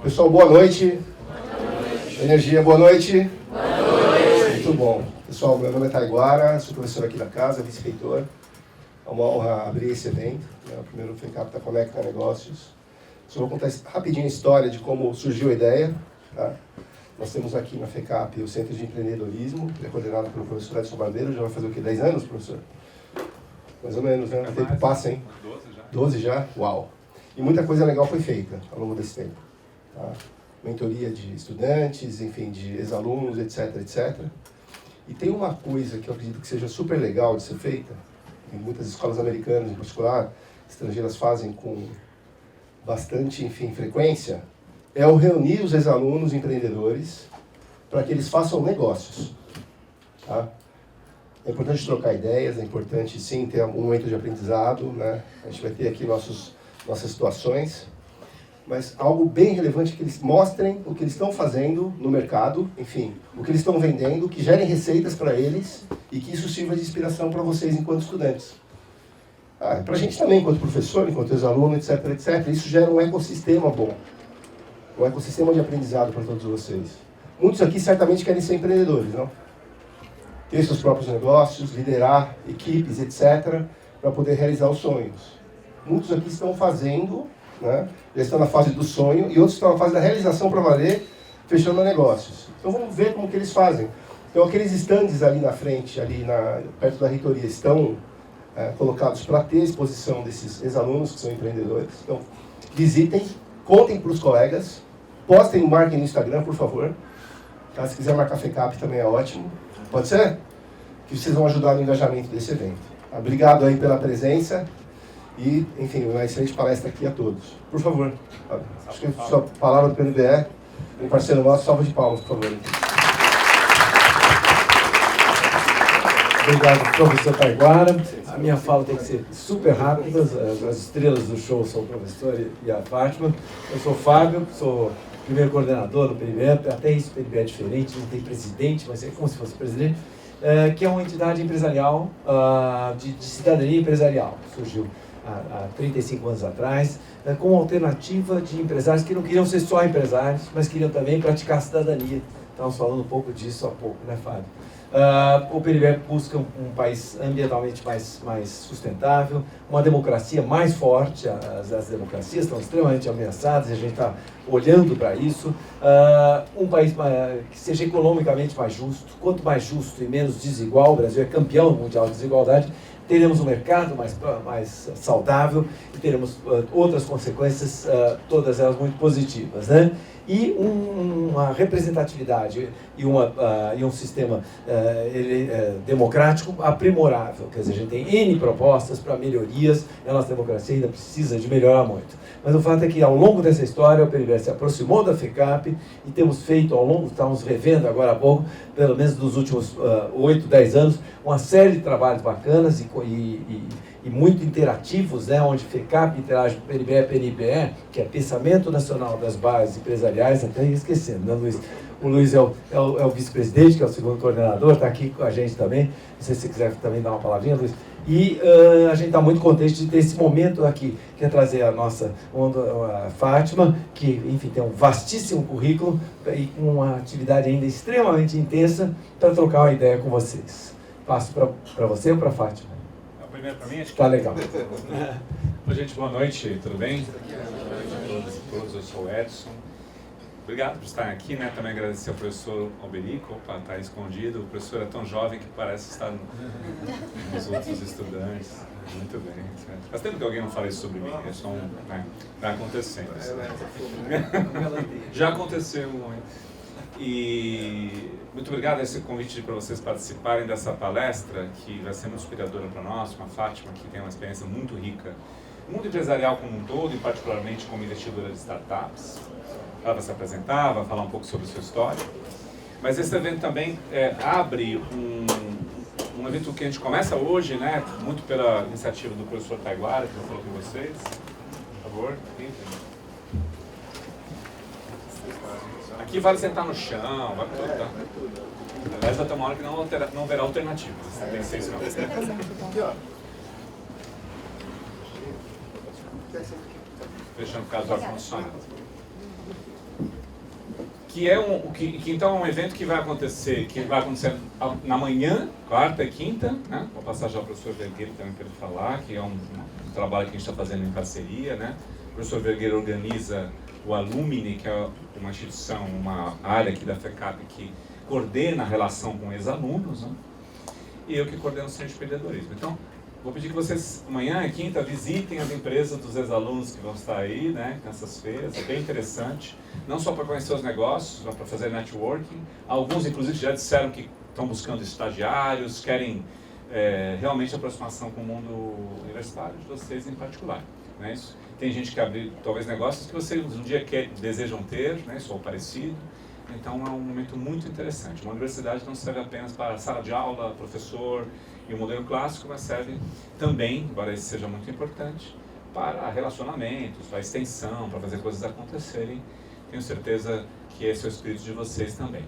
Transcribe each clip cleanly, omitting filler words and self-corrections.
Pessoal, boa noite. Energia, boa noite. Muito bom. Pessoal, meu nome é Taiguara, sou professor aqui da casa, vice-reitor. É uma honra abrir esse evento, né? O primeiro FECAP da Conecta Negócios. Só vou contar rapidinho a história de como surgiu a ideia. Tá? Nós temos aqui na FECAP o Centro de Empreendedorismo, que é coordenado pelo professor Edson Bandeira. Já vai fazer o quê? 10 anos, professor? Mais ou menos, né? O tempo passa, hein? 12 já. 12 já? Uau! E muita coisa legal foi feita ao longo desse tempo. Tá? Mentoria de estudantes, enfim, de ex-alunos, etc, etc. E tem uma coisa que eu acredito que seja super legal de ser feita, em muitas escolas americanas em particular, estrangeiras fazem com bastante, enfim, frequência, é o reunir os ex-alunos empreendedores para que eles façam negócios. Tá? É importante trocar ideias, é importante sim ter um momento de aprendizado, né? A gente vai ter aqui nossas situações, mas algo bem relevante é que eles mostrem o que eles estão fazendo no mercado, enfim, o que eles estão vendendo, que gerem receitas para eles e que isso sirva de inspiração para vocês enquanto estudantes. Para a gente também, enquanto professor, enquanto ex-aluno, etc, etc, isso gera um ecossistema bom, um ecossistema de aprendizado para todos vocês. Muitos aqui certamente querem ser empreendedores, não? Ter seus próprios negócios, liderar equipes, etc, para poder realizar os sonhos. Muitos aqui estão fazendo, né? Já estão na fase do sonho e outros estão na fase da realização para valer, fechando negócios. Então vamos ver como que eles fazem. Então aqueles estandes ali na frente, perto da reitoria, estão colocados para ter exposição desses ex-alunos que são empreendedores. Então visitem, contem para os colegas, postem, marquem no Instagram, por favor. Tá? Se quiser marcar FECAP também é ótimo. Pode ser? Que vocês vão ajudar no engajamento desse evento. Tá? Obrigado aí pela presença. E, enfim, uma excelente palestra aqui a todos. Por favor, acho que a sua palavra do PNBE, um parceiro nosso, salva de palmas, por favor. Obrigado, professor Taiguara. A minha fala tem que ser super rápida, as estrelas do show são o professor e a Fátima. Eu sou o Fábio, sou primeiro coordenador do PNBE, até isso o PNBE é diferente, não tem presidente, mas é como se fosse presidente, que é uma entidade empresarial, de cidadania empresarial, surgiu há 35 anos atrás, com alternativa de empresários que não queriam ser só empresários, mas queriam também praticar a cidadania. Estávamos falando um pouco disso há pouco, né, Fábio? O PNBE busca um país ambientalmente mais sustentável, uma democracia mais forte. As democracias estão extremamente ameaçadas e a gente está olhando para isso. Um país que seja economicamente mais justo. Quanto mais justo e menos desigual, o Brasil é campeão mundial de desigualdade, teremos um mercado mais saudável e teremos outras consequências, todas elas muito positivas, né? E uma representatividade e um sistema democrático aprimorável. Quer dizer, a gente tem N propostas para melhorias, a nossa democracia ainda precisa de melhorar muito. Mas o fato é que, ao longo dessa história, o PNBE se aproximou da FECAP e temos feito, estávamos revendo agora há pouco, pelo menos nos últimos 8, 10 anos, uma série de trabalhos bacanas e muito interativos, né, onde FECAP interage com o PNBE, que é Pensamento Nacional das Bases Empresariais, até esquecendo, né, Luiz? O Luiz é o vice-presidente, que é o segundo coordenador, está aqui com a gente também. Não sei se você quiser também dar uma palavrinha, Luiz. E a gente está muito contente de ter esse momento aqui, que é trazer a nossa a Fátima, que, enfim, tem um vastíssimo currículo e com uma atividade ainda extremamente intensa para trocar uma ideia com vocês. Passo para você ou para a Fátima? Primeiro para mim, acho que tá legal. Oi, gente, boa noite, tudo bem? Todos, eu sou o Edson. Obrigado por estar aqui, né? Também agradecer ao professor Alberico, opa, está escondido. O professor é tão jovem que parece estar nos outros estudantes. Muito bem. Faz tempo que alguém não fala isso sobre mim, é só né? Vai acontecendo. Já aconteceu muito. E muito obrigado a esse convite para vocês participarem dessa palestra, que vai ser muito inspiradora para nós, com a Fátima, que tem uma experiência muito rica no mundo empresarial como um todo, e particularmente como investidora de startups. Ela vai se apresentar, vai falar um pouco sobre a sua história. Mas esse evento também abre um evento que a gente começa hoje, né, muito pela iniciativa do professor Taiguara, que eu falei com vocês. Por favor, aqui. Aqui vale sentar no chão, vale tudo, tá? Aliás, vai ter uma hora que não haverá alternativas. Tem que ser isso não. Fechando o caso do ar-condicionado. Então é um evento que vai acontecer na manhã, quarta e quinta, né? Vou passar já para o professor Vergueiro também para ele falar, que é um trabalho que a gente está fazendo em parceria, né? O professor Vergueiro organiza o Alumni, que é uma instituição, uma área aqui da FECAP que coordena a relação com ex-alunos, né? E eu que coordeno o Centro de Empreendedorismo. Então, vou pedir que vocês, amanhã, quinta, visitem as empresas dos ex-alunos que vão estar aí, né, nessas feiras. É bem interessante, não só para conhecer os negócios, mas para fazer networking. Alguns, inclusive, já disseram que estão buscando estagiários, querem realmente aproximação com o mundo universitário, de vocês em particular. Né? Isso. Tem gente que abre, talvez, negócios que vocês um dia desejam ter, né, isso ou parecido. Então, é um momento muito interessante. Uma universidade não serve apenas para sala de aula, professor e o modelo clássico, mas serve também, embora isso seja muito importante, para relacionamentos, para extensão, para fazer coisas acontecerem. Tenho certeza que esse é o espírito de vocês também.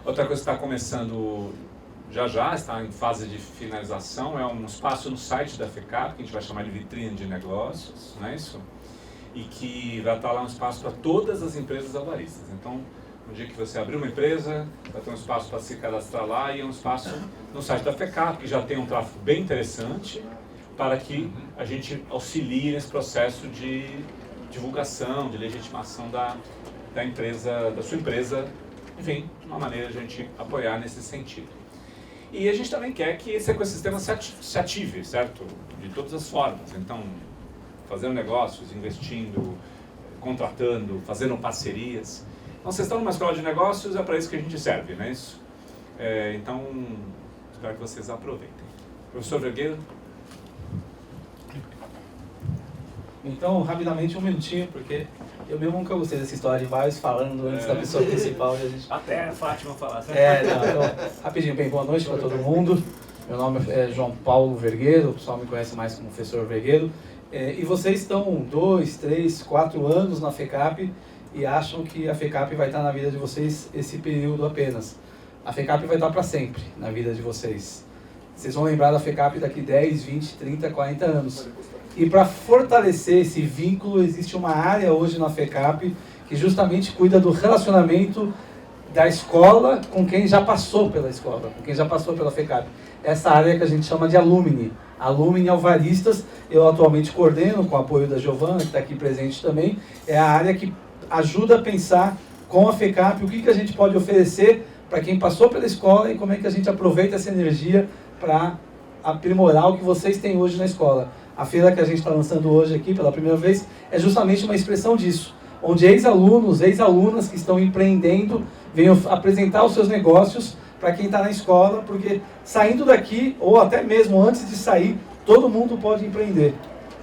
Outra coisa que está começando já, está em fase de finalização, é um espaço no site da FECAP, que a gente vai chamar de vitrine de negócios, não é isso? E que vai estar lá um espaço para todas as empresas alvaristas. Então, no dia que você abrir uma empresa, vai ter um espaço para se cadastrar lá e um espaço no site da FECAP, que já tem um tráfego bem interessante, para que a gente auxilie nesse processo de divulgação, de legitimação da empresa, da sua empresa, enfim, de uma maneira de a gente apoiar nesse sentido. E a gente também quer que esse ecossistema se ative, certo? De todas as formas. Então, fazendo negócios, investindo, contratando, fazendo parcerias. Então, vocês estão numa escola de negócios, é para isso que a gente serve, não é isso? Então, espero que vocês aproveitem. Professor Vergueiro? Então, rapidamente, um minutinho, porque eu mesmo nunca gostei dessa história de vários falando antes da pessoa principal. E a gente... Até a Fátima falar. Então, rapidinho, bem, boa noite para todo mundo. Meu nome é João Paulo Vergueiro, o pessoal me conhece mais como professor Vergueiro. E vocês estão 2, 3, 4 anos na FECAP e acham que a FECAP vai estar na vida de vocês esse período apenas. A FECAP vai estar para sempre na vida de vocês. Vocês vão lembrar da FECAP daqui 10, 20, 30, 40 anos. E para fortalecer esse vínculo, existe uma área hoje na FECAP que justamente cuida do relacionamento da escola com quem já passou pela escola, com quem já passou pela FECAP. Essa área que a gente chama de Alumni. Alumni alvaristas, eu atualmente coordeno com o apoio da Giovana, que está aqui presente também. É a área que ajuda a pensar com a FECAP o que a gente pode oferecer para quem passou pela escola e como é que a gente aproveita essa energia para aprimorar o que vocês têm hoje na escola. A feira que a gente está lançando hoje aqui pela primeira vez é justamente uma expressão disso, onde ex-alunos, ex-alunas que estão empreendendo venham apresentar os seus negócios para quem está na escola, porque saindo daqui, ou até mesmo antes de sair, todo mundo pode empreender.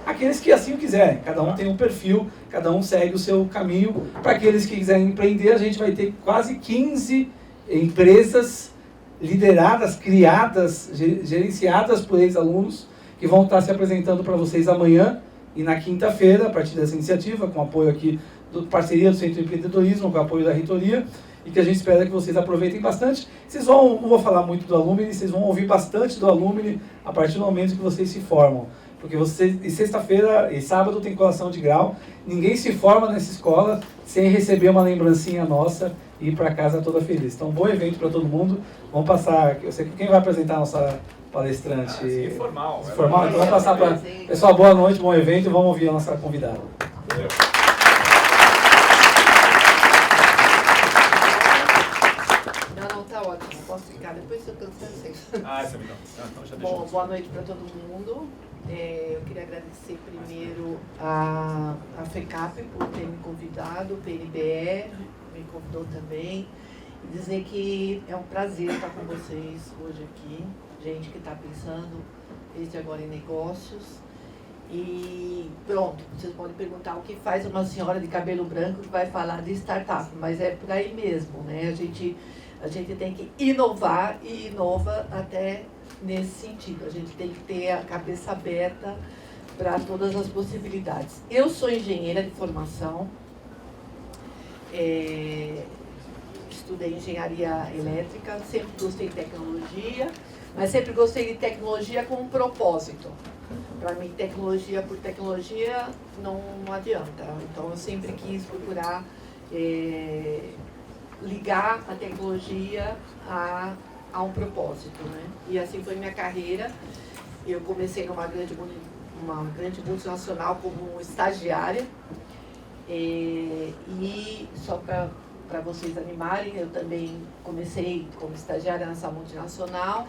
Aqueles que assim o quiserem, cada um tem um perfil, cada um segue o seu caminho. Para aqueles que quiserem empreender, a gente vai ter quase 15 empresas lideradas, criadas, gerenciadas por ex-alunos, que vão estar se apresentando para vocês amanhã e na quinta-feira, a partir dessa iniciativa, com apoio aqui, parceria do Centro de Empreendedorismo, com apoio da reitoria, e que a gente espera que vocês aproveitem bastante. Vocês vão, não vou falar muito do Alumni, vocês vão ouvir bastante do Alumni a partir do momento que vocês se formam. Porque vocês, e sexta-feira e sábado tem colação de grau, ninguém se forma nessa escola sem receber uma lembrancinha nossa e ir para casa toda feliz. Então, bom evento para todo mundo. Vamos passar, eu sei que quem vai apresentar a nossa palestrante... Informal. Informal, então vamos passar para... Pessoal, boa noite, bom evento e vamos ouvir a nossa convidada. Não, tá ótimo, posso ficar, depois se eu cansar, eu sei. Essa é então já deixa. Bom, boa noite para todo mundo. Eu queria agradecer primeiro a FECAP por ter me convidado, o PNBE me convidou também, e dizer que é um prazer estar com vocês hoje aqui, gente que está pensando desde agora em negócios. E pronto, vocês podem perguntar o que faz uma senhora de cabelo branco que vai falar de startup, mas é por aí mesmo, né? A gente tem que inovar e inova até nesse sentido. A gente tem que ter a cabeça aberta para todas as possibilidades. Eu sou engenheira de formação, estudei engenharia elétrica, sempre gostei de tecnologia, mas sempre gostei de tecnologia com um propósito. Para mim, tecnologia por tecnologia não adianta. Então, eu sempre quis procurar ligar a tecnologia a um propósito, né? E assim foi minha carreira. Eu comecei numa grande multinacional como estagiária. E só para vocês animarem, eu também comecei como estagiária nessa multinacional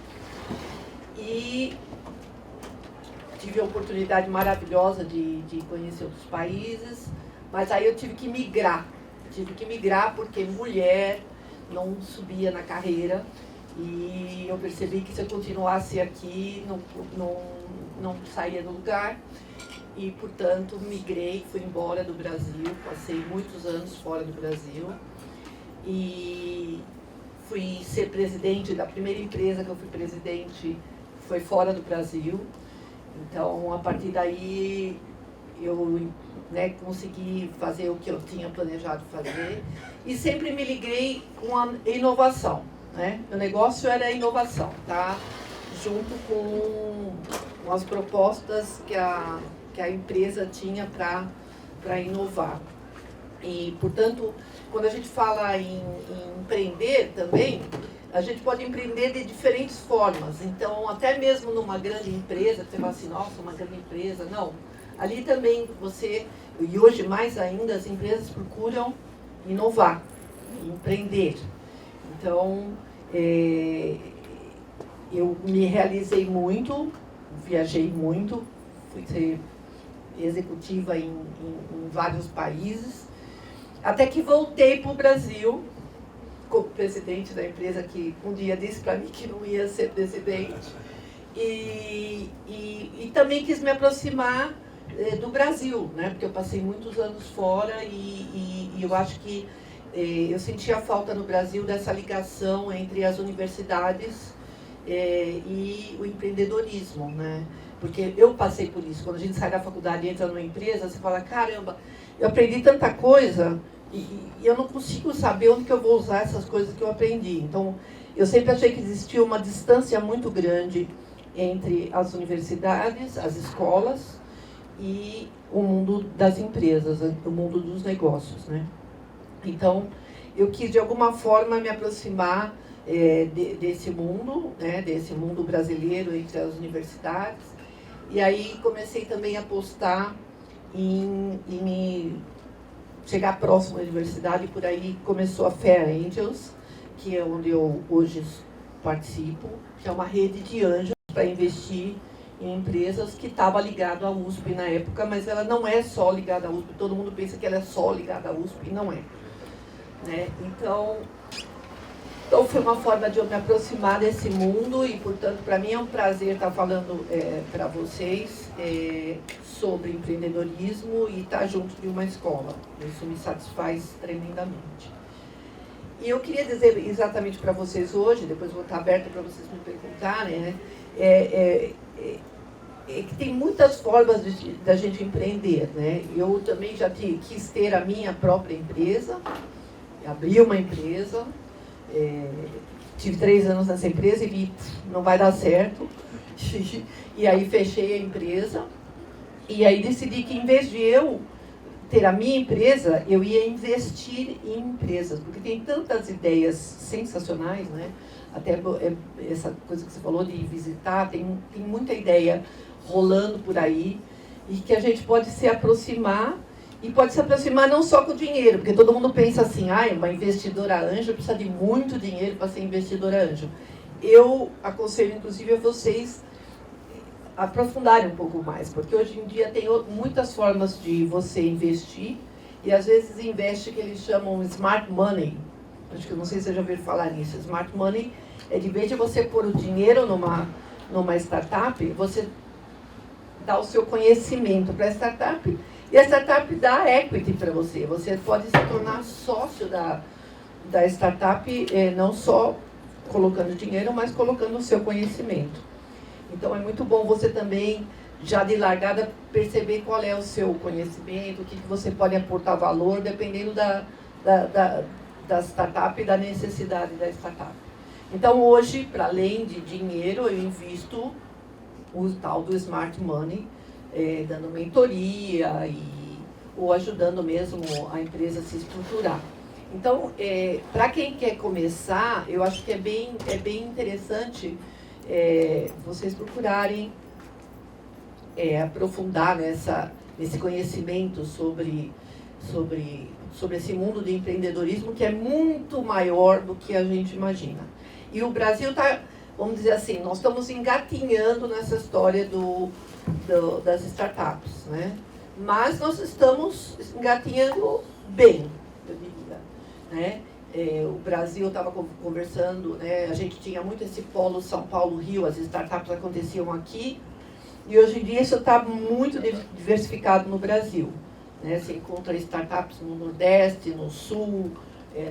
e tive a oportunidade maravilhosa de conhecer outros países, mas aí eu tive que migrar porque mulher não subia na carreira e eu percebi que se eu continuasse aqui não saía do lugar. E, portanto, migrei, fui embora do Brasil, passei muitos anos fora do Brasil e fui ser presidente da primeira empresa que eu fui presidente, foi fora do Brasil. Então, a partir daí, eu consegui fazer o que eu tinha planejado fazer e sempre me liguei com a inovação, né? O negócio era a inovação, tá? Junto com as propostas que a empresa tinha para inovar. E, portanto, quando a gente fala em empreender também, a gente pode empreender de diferentes formas. Então, até mesmo numa grande empresa, você fala assim, nossa, uma grande empresa, não. Ali também e hoje mais ainda, as empresas procuram inovar, empreender. Então, eu me realizei muito, viajei muito, fui ser executiva em vários países, até que voltei para o Brasil como presidente da empresa que um dia disse para mim que não ia ser presidente e também quis me aproximar do Brasil, né? Porque eu passei muitos anos fora e eu acho que eu sentia falta no Brasil dessa ligação entre as universidades e o empreendedorismo, né? Porque eu passei por isso. Quando a gente sai da faculdade e entra numa empresa, você fala, caramba, eu aprendi tanta coisa e eu não consigo saber onde que eu vou usar essas coisas que eu aprendi. Então, eu sempre achei que existia uma distância muito grande entre as universidades, as escolas e o mundo das empresas, o mundo dos negócios, né? Então, eu quis, de alguma forma, me aproximar desse mundo, né, desse mundo brasileiro entre as universidades. E aí comecei também a apostar em me chegar próximo à universidade, e por aí começou a Fair Angels, que é onde eu hoje participo, que é uma rede de anjos para investir em empresas que estava ligado à USP na época, mas ela não é só ligada à USP, todo mundo pensa que ela é só ligada à USP, e não é. Né? Então foi uma forma de eu me aproximar desse mundo e, portanto, para mim é um prazer estar falando para vocês sobre empreendedorismo e estar junto de uma escola. Isso me satisfaz tremendamente. E eu queria dizer exatamente para vocês hoje, depois vou estar aberta para vocês me perguntarem, né? Que tem muitas formas da gente empreender, né? Eu também já quis ter a minha própria empresa, abri uma empresa, tive 3 anos nessa empresa e vi, não vai dar certo, e aí fechei a empresa, e aí decidi que em vez de eu ter a minha empresa, eu ia investir em empresas, porque tem tantas ideias sensacionais, né? Até essa coisa que você falou de visitar, tem muita ideia rolando por aí, e que a gente pode se aproximar, e pode se aproximar não só com o dinheiro, porque todo mundo pensa assim, uma investidora anjo precisa de muito dinheiro para ser investidora anjo. Eu aconselho, inclusive, a vocês aprofundarem um pouco mais, porque hoje em dia tem muitas formas de você investir, e às vezes investe que eles chamam smart money. Acho que eu não sei se vocês já ouviram falar nisso. Smart money é de vez de você pôr o dinheiro numa startup, você dá o seu conhecimento para a startup, e a startup dá equity para você. Você pode se tornar sócio da startup, não só colocando dinheiro, mas colocando o seu conhecimento. Então, é muito bom você também, já de largada, perceber qual é o seu conhecimento, o que você pode aportar valor, dependendo da startup e da necessidade da startup. Então, hoje, para além de dinheiro, eu invisto o tal do Smart Money, dando mentoria ou ajudando mesmo a empresa a se estruturar. Então, para quem quer começar, eu acho que é bem interessante vocês procurarem aprofundar nesse conhecimento sobre esse mundo de empreendedorismo, que é muito maior do que a gente imagina. E o Brasil está, vamos dizer assim, nós estamos engatinhando nessa história das startups, né? Mas nós estamos engatinhando bem, eu diria, né? O Brasil estava conversando, né? A gente tinha muito esse polo São Paulo-Rio, as startups aconteciam aqui, e hoje em dia isso está muito diversificado no Brasil, né? Você encontra startups no Nordeste, no Sul,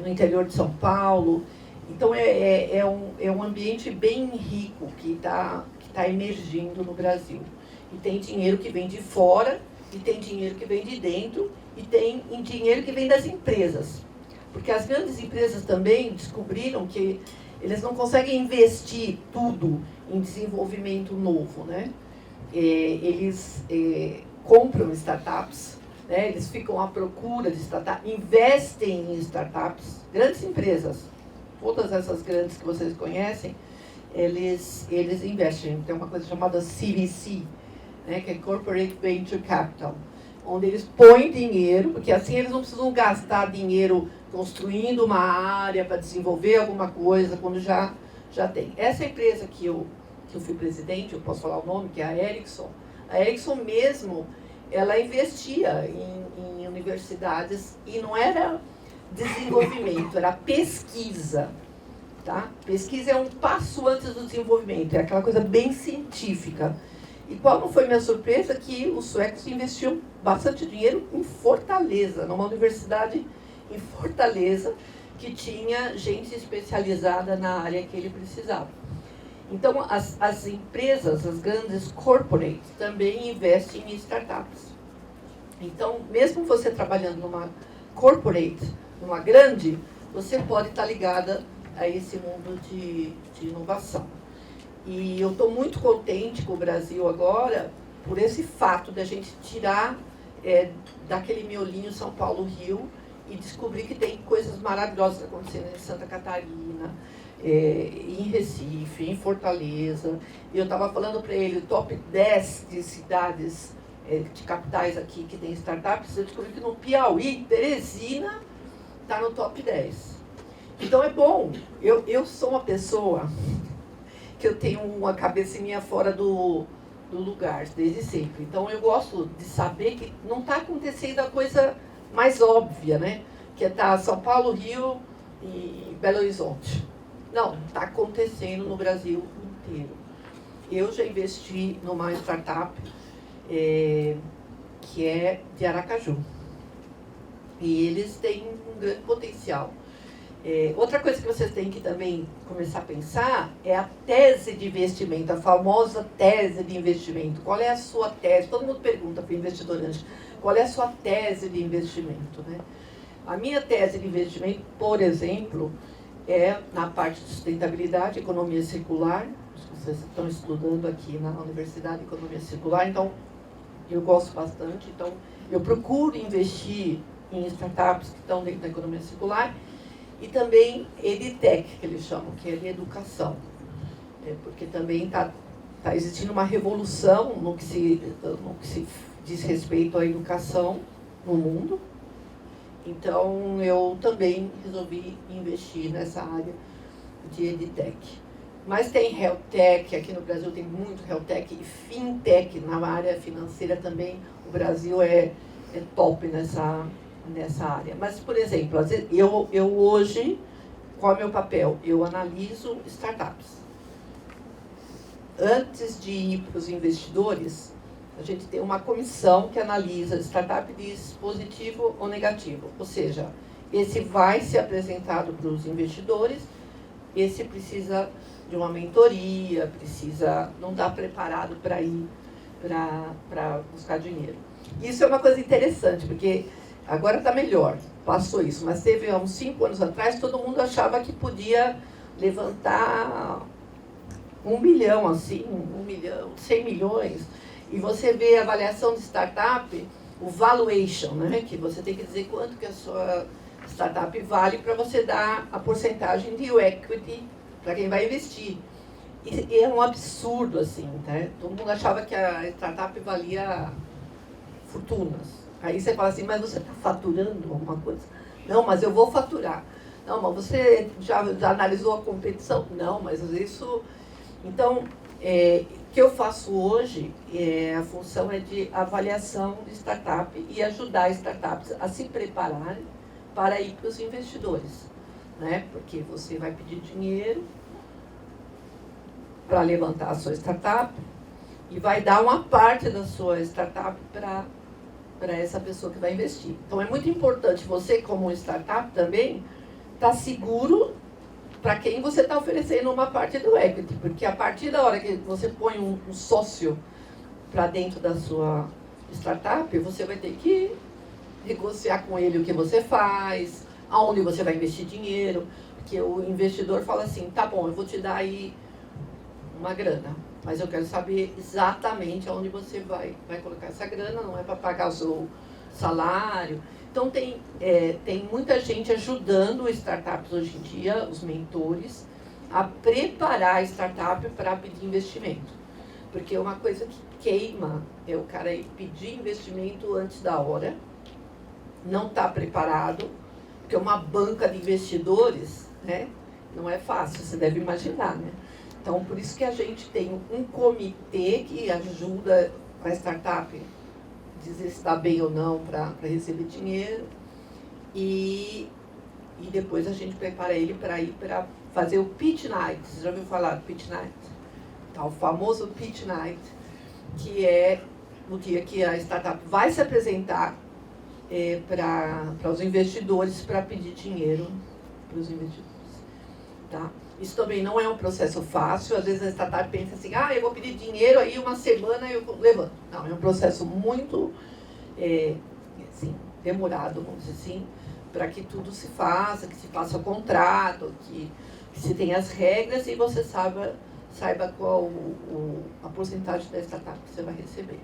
no interior de São Paulo. Então é um ambiente bem rico que está emergindo no Brasil. E tem dinheiro que vem de fora, e tem dinheiro que vem de dentro, e tem dinheiro que vem das empresas. Porque as grandes empresas também descobriram que eles não conseguem investir tudo em desenvolvimento novo, né? Eles compram startups, né? Eles ficam à procura de startups, investem em startups, grandes empresas, todas essas grandes que vocês conhecem, eles investem. Tem uma coisa chamada CVC, né? Que é Corporate Venture Capital, onde eles põem dinheiro, porque assim eles não precisam gastar dinheiro construindo uma área para desenvolver alguma coisa, quando já tem. Essa empresa que eu fui presidente, eu posso falar o nome, que é a Ericsson. A Ericsson mesmo, ela investia em universidades, e não era desenvolvimento, era pesquisa. Tá? Pesquisa é um passo antes do desenvolvimento, é aquela coisa bem científica. E qual não foi minha surpresa? Que os suecos investiam bastante dinheiro em Fortaleza, numa universidade em Fortaleza, que tinha gente especializada na área que ele precisava. Então, as empresas, as grandes corporates, também investem em startups. Então, mesmo você trabalhando numa corporate, numa grande, você pode estar ligada a esse mundo de inovação. E eu estou muito contente com o Brasil agora, por esse fato de a gente tirar daquele miolinho São Paulo-Rio e descobrir que tem coisas maravilhosas acontecendo em Santa Catarina, em Recife, em Fortaleza. E eu estava falando para ele, o top 10 de cidades, de capitais aqui que tem startups, eu descobri que no Piauí, Teresina está no top 10. Então é bom. Eu sou uma pessoa que eu tenho uma cabecinha fora do lugar, desde sempre. Então eu gosto de saber que não está acontecendo a coisa mais óbvia, né? Que tá São Paulo, Rio e Belo Horizonte. Não, está acontecendo no Brasil inteiro. Eu já investi numa startup que é de Aracaju. E eles têm um grande potencial. Outra coisa que vocês têm que também começar a pensar é a tese de investimento, a famosa tese de investimento. Qual é a sua tese? Todo mundo pergunta para o investidor antes, qual é a sua tese de investimento, né? A minha tese de investimento, por exemplo, é na parte de sustentabilidade, economia circular. Vocês estão estudando aqui na Universidade de Economia Circular, então eu gosto bastante. Então eu procuro investir em startups que estão dentro da economia circular. E também EdTech, que eles chamam, que é de educação. Porque também está existindo uma revolução no que se diz respeito à educação no mundo. Então, eu também resolvi investir nessa área de EdTech. Mas tem HealthTech, aqui no Brasil tem muito HealthTech, e FinTech, na área financeira também, o Brasil é top nessa área. Mas, por exemplo, eu hoje, qual é o meu papel? Eu analiso startups. Antes de ir para os investidores, a gente tem uma comissão que analisa a startup e diz positivo ou negativo. Ou seja, esse vai ser apresentado para os investidores, esse precisa de uma mentoria, não está preparado para ir para buscar dinheiro. Isso é uma coisa interessante, porque Agora está melhor, passou isso, mas teve há uns 5 anos atrás, todo mundo achava que podia levantar 1 milhão, assim, 1 milhão, 100 milhões. E você vê a avaliação de startup, o valuation, né? Que você tem que dizer quanto que a sua startup vale para você dar a porcentagem de equity para quem vai investir. E é um absurdo, assim, né? Todo mundo achava que a startup valia fortunas. Aí você fala assim, mas você está faturando alguma coisa? Não, mas eu vou faturar. Não, mas você já analisou a competição? Não, mas isso... Então, o que eu faço hoje, a função é de avaliação de startup e ajudar startups a se prepararem para ir para os investidores, né? Porque você vai pedir dinheiro para levantar a sua startup e vai dar uma parte da sua startup para essa pessoa que vai investir. Então, é muito importante você, como startup também, estar seguro para quem você está oferecendo uma parte do equity, porque a partir da hora que você põe um sócio para dentro da sua startup, você vai ter que negociar com ele o que você faz, aonde você vai investir dinheiro, porque o investidor fala assim, tá bom, eu vou te dar aí uma grana, mas eu quero saber exatamente aonde você vai colocar essa grana, não é para pagar o seu salário. Então, tem muita gente ajudando startups hoje em dia, os mentores, a preparar a startup para pedir investimento. Porque uma coisa que queima é o cara ir pedir investimento antes da hora, não está preparado, porque uma banca de investidores, né, não é fácil, você deve imaginar, né? Então, por isso que a gente tem um comitê que ajuda a startup dizer se está bem ou não para receber dinheiro e depois a gente prepara ele para ir para fazer o Pitch Night. Você já ouviu falar do Pitch Night? Tá, o famoso Pitch Night, que é o dia que a startup vai se apresentar para os investidores para pedir dinheiro para os investidores. Tá? Isso também não é um processo fácil. Às vezes a startup pensa assim, eu vou pedir dinheiro, aí uma semana eu levanto. Não, é um processo muito assim, demorado, vamos dizer assim, para que tudo se faça, que se faça o contrato, que se tenha as regras e você saiba qual a porcentagem da startup que você vai receber.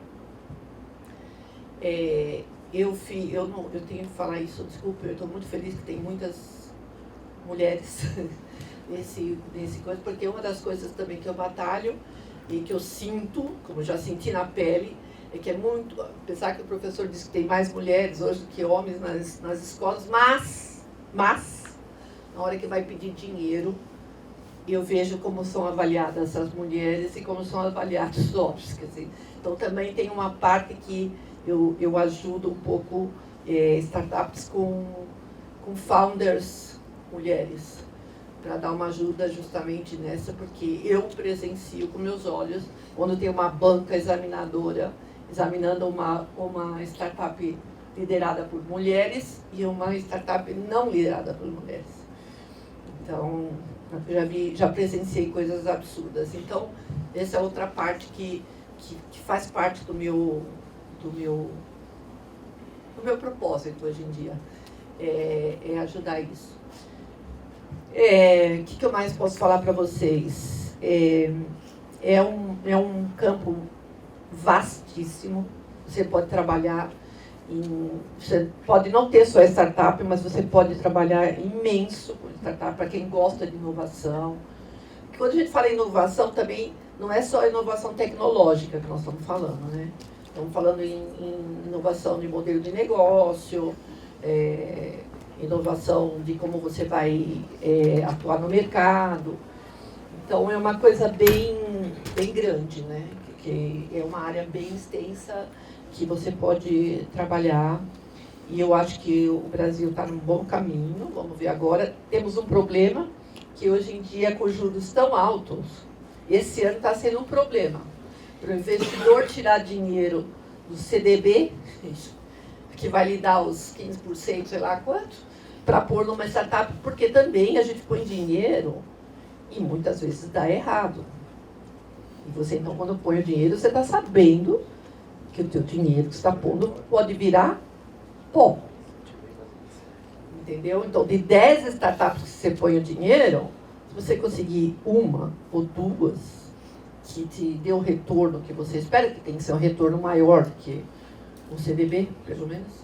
Eu tenho que falar isso, desculpa, eu estou muito feliz que tem muitas mulheres nesse coisa, porque uma das coisas também que eu batalho e que eu sinto, como já senti na pele, é que é muito, apesar que o professor disse que tem mais mulheres hoje do que homens nas escolas, mas, na hora que vai pedir dinheiro, eu vejo como são avaliadas as mulheres e como são avaliados os homens, quer dizer, então também tem uma parte que eu ajudo um pouco startups com founders mulheres, para dar uma ajuda justamente nessa, porque eu presencio com meus olhos, quando tem uma banca examinadora, examinando uma startup liderada por mulheres e uma startup não liderada por mulheres. Então, já presenciei coisas absurdas. Então, essa é outra parte que faz parte do meu propósito hoje em dia, é ajudar isso. O que eu mais posso falar para vocês? É um campo vastíssimo. Você pode trabalhar você pode não ter sua startup, mas você pode trabalhar imenso com startup para quem gosta de inovação. Porque quando a gente fala em inovação, também não é só inovação tecnológica que nós estamos falando, né? Estamos falando em inovação de modelo de negócio, inovação de como você vai atuar no mercado. Então, é uma coisa bem grande, né? Que é uma área bem extensa que você pode trabalhar. E eu acho que o Brasil está num bom caminho. Vamos ver agora. Temos um problema que hoje em dia, com juros tão altos, esse ano está sendo um problema. Para o investidor tirar dinheiro do CDB, que vai lhe dar os 15%, sei lá quanto, para pôr numa startup, porque também a gente põe dinheiro e muitas vezes dá errado. E você, então, quando põe o dinheiro, você está sabendo que o teu dinheiro que você está pondo pode virar pó. entendeu? Então, de 10 startups que você põe o dinheiro, se você conseguir uma ou duas que te dê o retorno que você espera, que tem que ser um retorno maior do que o CDB, pelo menos.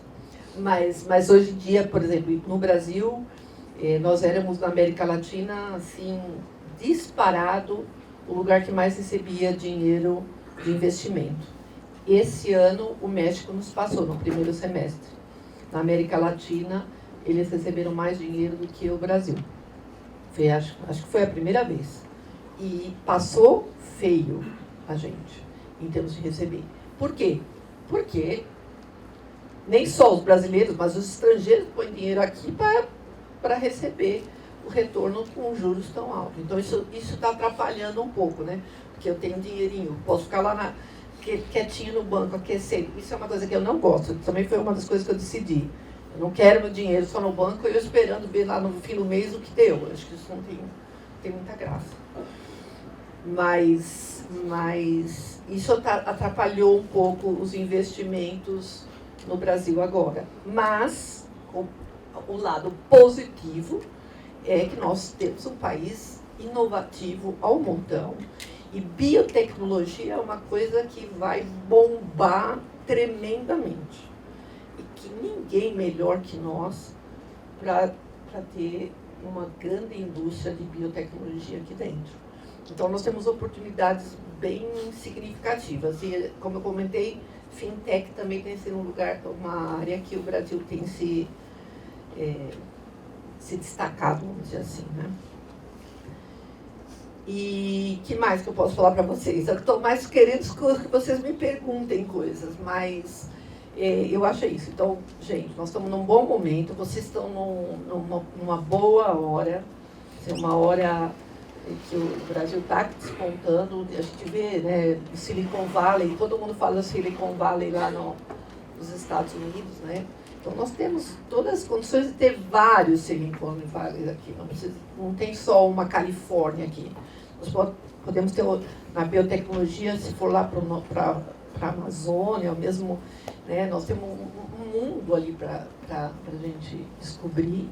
Mas hoje em dia, por exemplo, no Brasil, nós éramos na América Latina, assim, disparado, o lugar que mais recebia dinheiro de investimento. Esse ano, o México nos passou, no primeiro semestre. Na América Latina, eles receberam mais dinheiro do que o Brasil. Acho que foi a primeira vez. E passou feio a gente, em termos de receber. Por quê? Porque nem só os brasileiros, mas os estrangeiros põem dinheiro aqui para receber o retorno com juros tão altos. Então, isso está atrapalhando um pouco, né? Porque eu tenho um dinheirinho, posso ficar lá quietinho no banco, aquecendo. Isso é uma coisa que eu não gosto. Também foi uma das coisas que eu decidi. Eu não quero meu dinheiro só no banco e eu esperando ver lá no fim do mês o que deu. Eu acho que isso não tem muita graça. Mas isso atrapalhou um pouco os investimentos no Brasil agora. Mas o lado positivo é que nós temos um país inovativo ao montão. E biotecnologia é uma coisa que vai bombar tremendamente. E que ninguém melhor que nós para ter uma grande indústria de biotecnologia aqui dentro. Então, nós temos oportunidades bem significativas. E, como eu comentei, fintech também tem sido um lugar, uma área que o Brasil tem se destacado, vamos dizer assim, né? E que mais que eu posso falar para vocês? Eu estou mais querendo que vocês me perguntem coisas, mas eu acho isso. Então, gente, nós estamos num bom momento, vocês estão numa boa hora, uma hora que o Brasil está despontando. A gente vê, né, o Silicon Valley, todo mundo fala Silicon Valley lá nos Estados Unidos, né? Então, nós temos todas as condições de ter vários Silicon Valley aqui, não tem só uma Califórnia aqui. Nós podemos ter, na biotecnologia, se for lá para a Amazônia, mesmo, né, nós temos um mundo ali para a gente descobrir.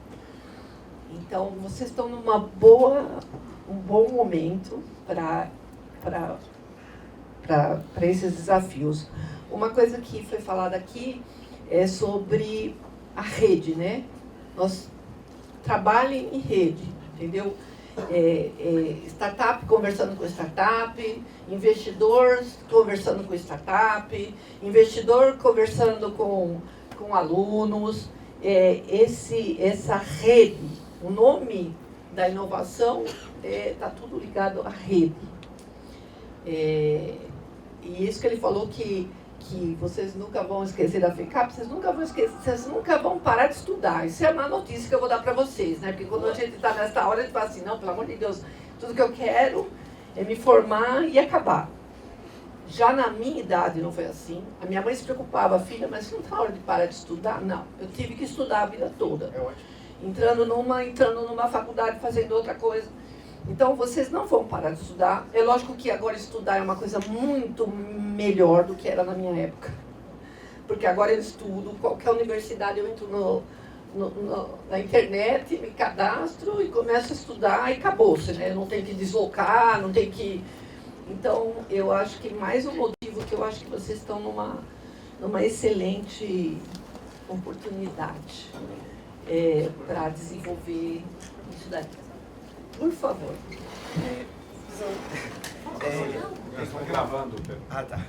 Então, vocês estão um bom momento para esses desafios. Uma coisa que foi falada aqui é sobre a rede, né? Nós trabalhem em rede, entendeu? Startup conversando com startup, investidor conversando com startup, investidor conversando com alunos. Essa rede, o nome da inovação está tudo ligado à rede. E isso que ele falou que vocês nunca vão esquecer da FECAP, vocês nunca vão parar de estudar. Isso é uma notícia que eu vou dar para vocês, né? Porque quando a gente está nessa hora, a gente fala assim, não, pelo amor de Deus, tudo que eu quero é me formar e acabar. Já na minha idade não foi assim. A minha mãe se preocupava, filha, mas não está na hora de parar de estudar? Não, eu tive que estudar a vida toda. Entrando numa faculdade, fazendo outra coisa. Então, vocês não vão parar de estudar. É lógico que agora estudar é uma coisa muito melhor do que era na minha época. Porque agora eu estudo, qualquer universidade eu entro na internet, me cadastro e começo a estudar e acabou-se, né? Eu não tenho que deslocar, não tenho que... Então, eu acho que mais um motivo que eu acho que vocês estão numa excelente oportunidade para desenvolver isso daí. Por favor. Estão gravando, Pedro. Ah, tá.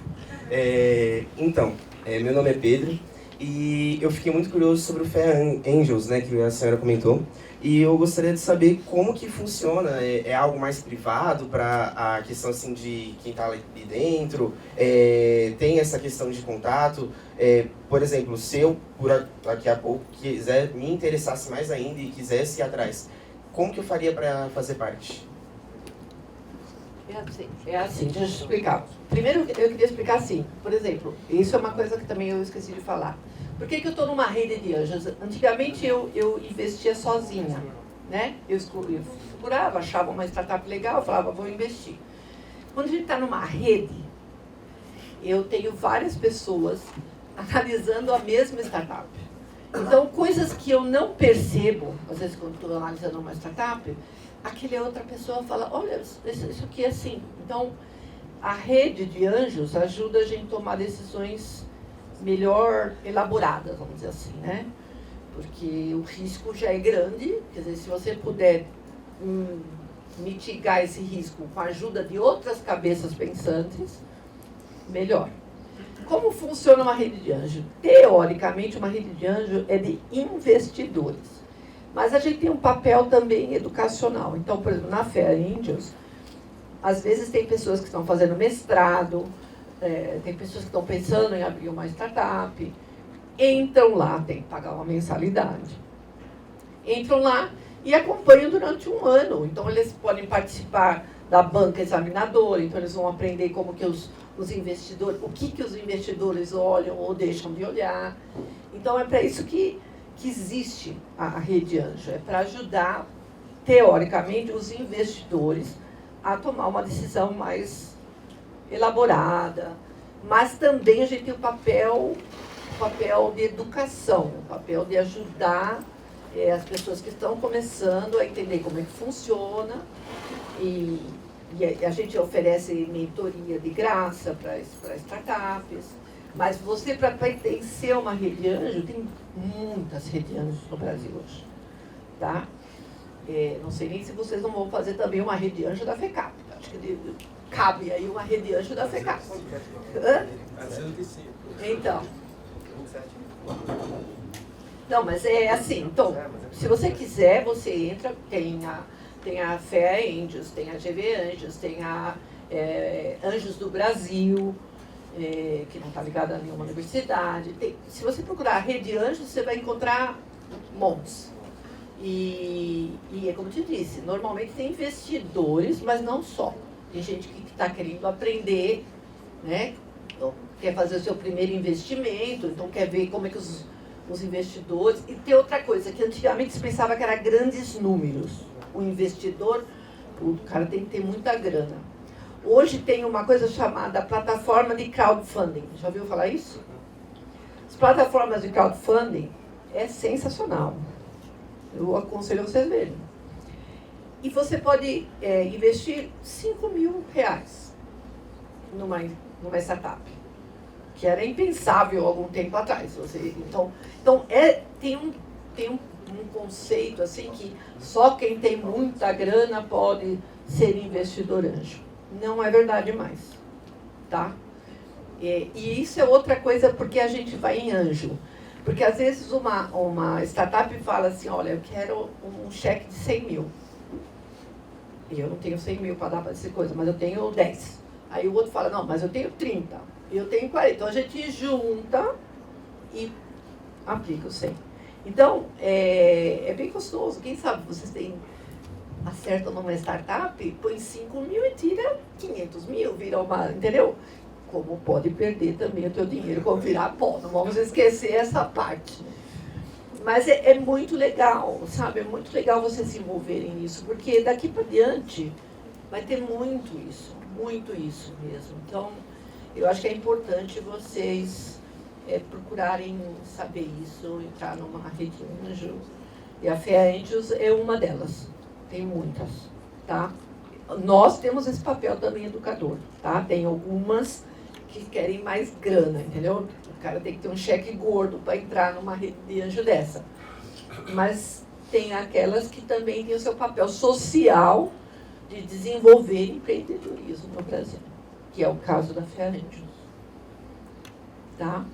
Então, meu nome é Pedro e eu fiquei muito curioso sobre o Fair Angels, né, que a senhora comentou. E eu gostaria de saber como que funciona. É algo mais privado para a questão assim de quem está ali dentro? Tem essa questão de contato? Por exemplo, se eu, daqui a pouco, quiser me interessasse mais ainda e quisesse ir atrás, como que eu faria para fazer parte? É assim, deixa eu explicar. Primeiro, eu queria explicar assim. Por exemplo, isso é uma coisa que também eu esqueci de falar. Por que eu estou numa rede de anjos? Antigamente eu investia sozinha, né? Eu procurava, achava uma startup legal, falava, vou investir. Quando a gente está numa rede, eu tenho várias pessoas analisando a mesma startup. Então, coisas que eu não percebo, às vezes quando estou analisando uma startup, aquela outra pessoa fala, olha, isso aqui é assim. Então, a rede de anjos ajuda a gente a tomar decisões melhor elaboradas, vamos dizer assim, né? Porque o risco já é grande, quer dizer, se você puder mitigar esse risco com a ajuda de outras cabeças pensantes, melhor. Como funciona uma rede de anjo? Teoricamente, uma rede de anjo é de investidores. Mas a gente tem um papel também educacional. Então, por exemplo, na Fair Angels, às vezes tem pessoas que estão fazendo mestrado, tem pessoas que estão pensando em abrir uma startup, entram lá, tem que pagar uma mensalidade. Entram lá e acompanham durante um ano. Então, eles podem participar da banca examinadora, então eles vão aprender como que os investidores, o que os investidores olham ou deixam de olhar. Então, é para isso que existe a Rede Anjo, é para ajudar, teoricamente, os investidores a tomar uma decisão mais elaborada. Mas também a gente tem o papel de educação, o papel de ajudar as pessoas que estão começando a entender como é que funciona. E a gente oferece mentoria de graça para startups. Mas você, para pertencer a uma rede de anjo, tem muitas redes de anjos no Brasil hoje. Tá? Não sei nem se vocês não vão fazer também uma rede de anjo da FECAP. Acho que cabe aí uma rede de anjo da FECAP. Hã? Então. Não, mas é assim. Então, se você quiser, você entra, tem a Fair Angels, tem a GV Angels, tem a Anjos do Brasil, que não está ligada a nenhuma universidade. Se você procurar a Rede Anjos, você vai encontrar montes. E é como eu te disse, normalmente tem investidores, mas não só. Tem gente que está querendo aprender, né? Então, quer fazer o seu primeiro investimento, então quer ver como é que os investidores... E tem outra coisa, que antigamente se pensava que era grandes números. O investidor, o cara tem que ter muita grana. Hoje tem uma coisa chamada plataforma de crowdfunding. Já ouviu falar isso? As plataformas de crowdfunding é sensacional. Eu aconselho vocês verem. E você pode investir R$5.000 numa startup, que era impensável algum tempo atrás. Então tem um conceito assim que só quem tem muita grana pode ser investidor anjo. Não é verdade mais, tá? E isso é outra coisa porque a gente vai em anjo. Porque às vezes uma startup fala assim, olha, eu quero um cheque de 100 mil. E eu não tenho 100 mil para dar para essa coisa, mas eu tenho 10. Aí o outro fala, não, mas eu tenho 30, eu tenho 40. Então a gente junta e aplica o 100. Então, é bem gostoso. Quem sabe vocês acertam numa startup, põe 5 mil e tira 500 mil, vira uma, entendeu? Como pode perder também o teu dinheiro, como virar pó. Não vamos esquecer essa parte. Mas é muito legal, sabe? É muito legal vocês se envolverem nisso, porque daqui para diante vai ter muito isso mesmo. Então, eu acho que é importante vocês procurarem saber isso, entrar numa rede anjo. E a Fair Angels é uma delas. Tem muitas, tá? Nós temos esse papel também educador, tá? Tem algumas que querem mais grana, entendeu? O cara tem que ter um cheque gordo para entrar numa rede de anjo dessa. Mas tem aquelas que também têm o seu papel social de desenvolver empreendedorismo no Brasil, que é o caso da Fair Angels. Tá?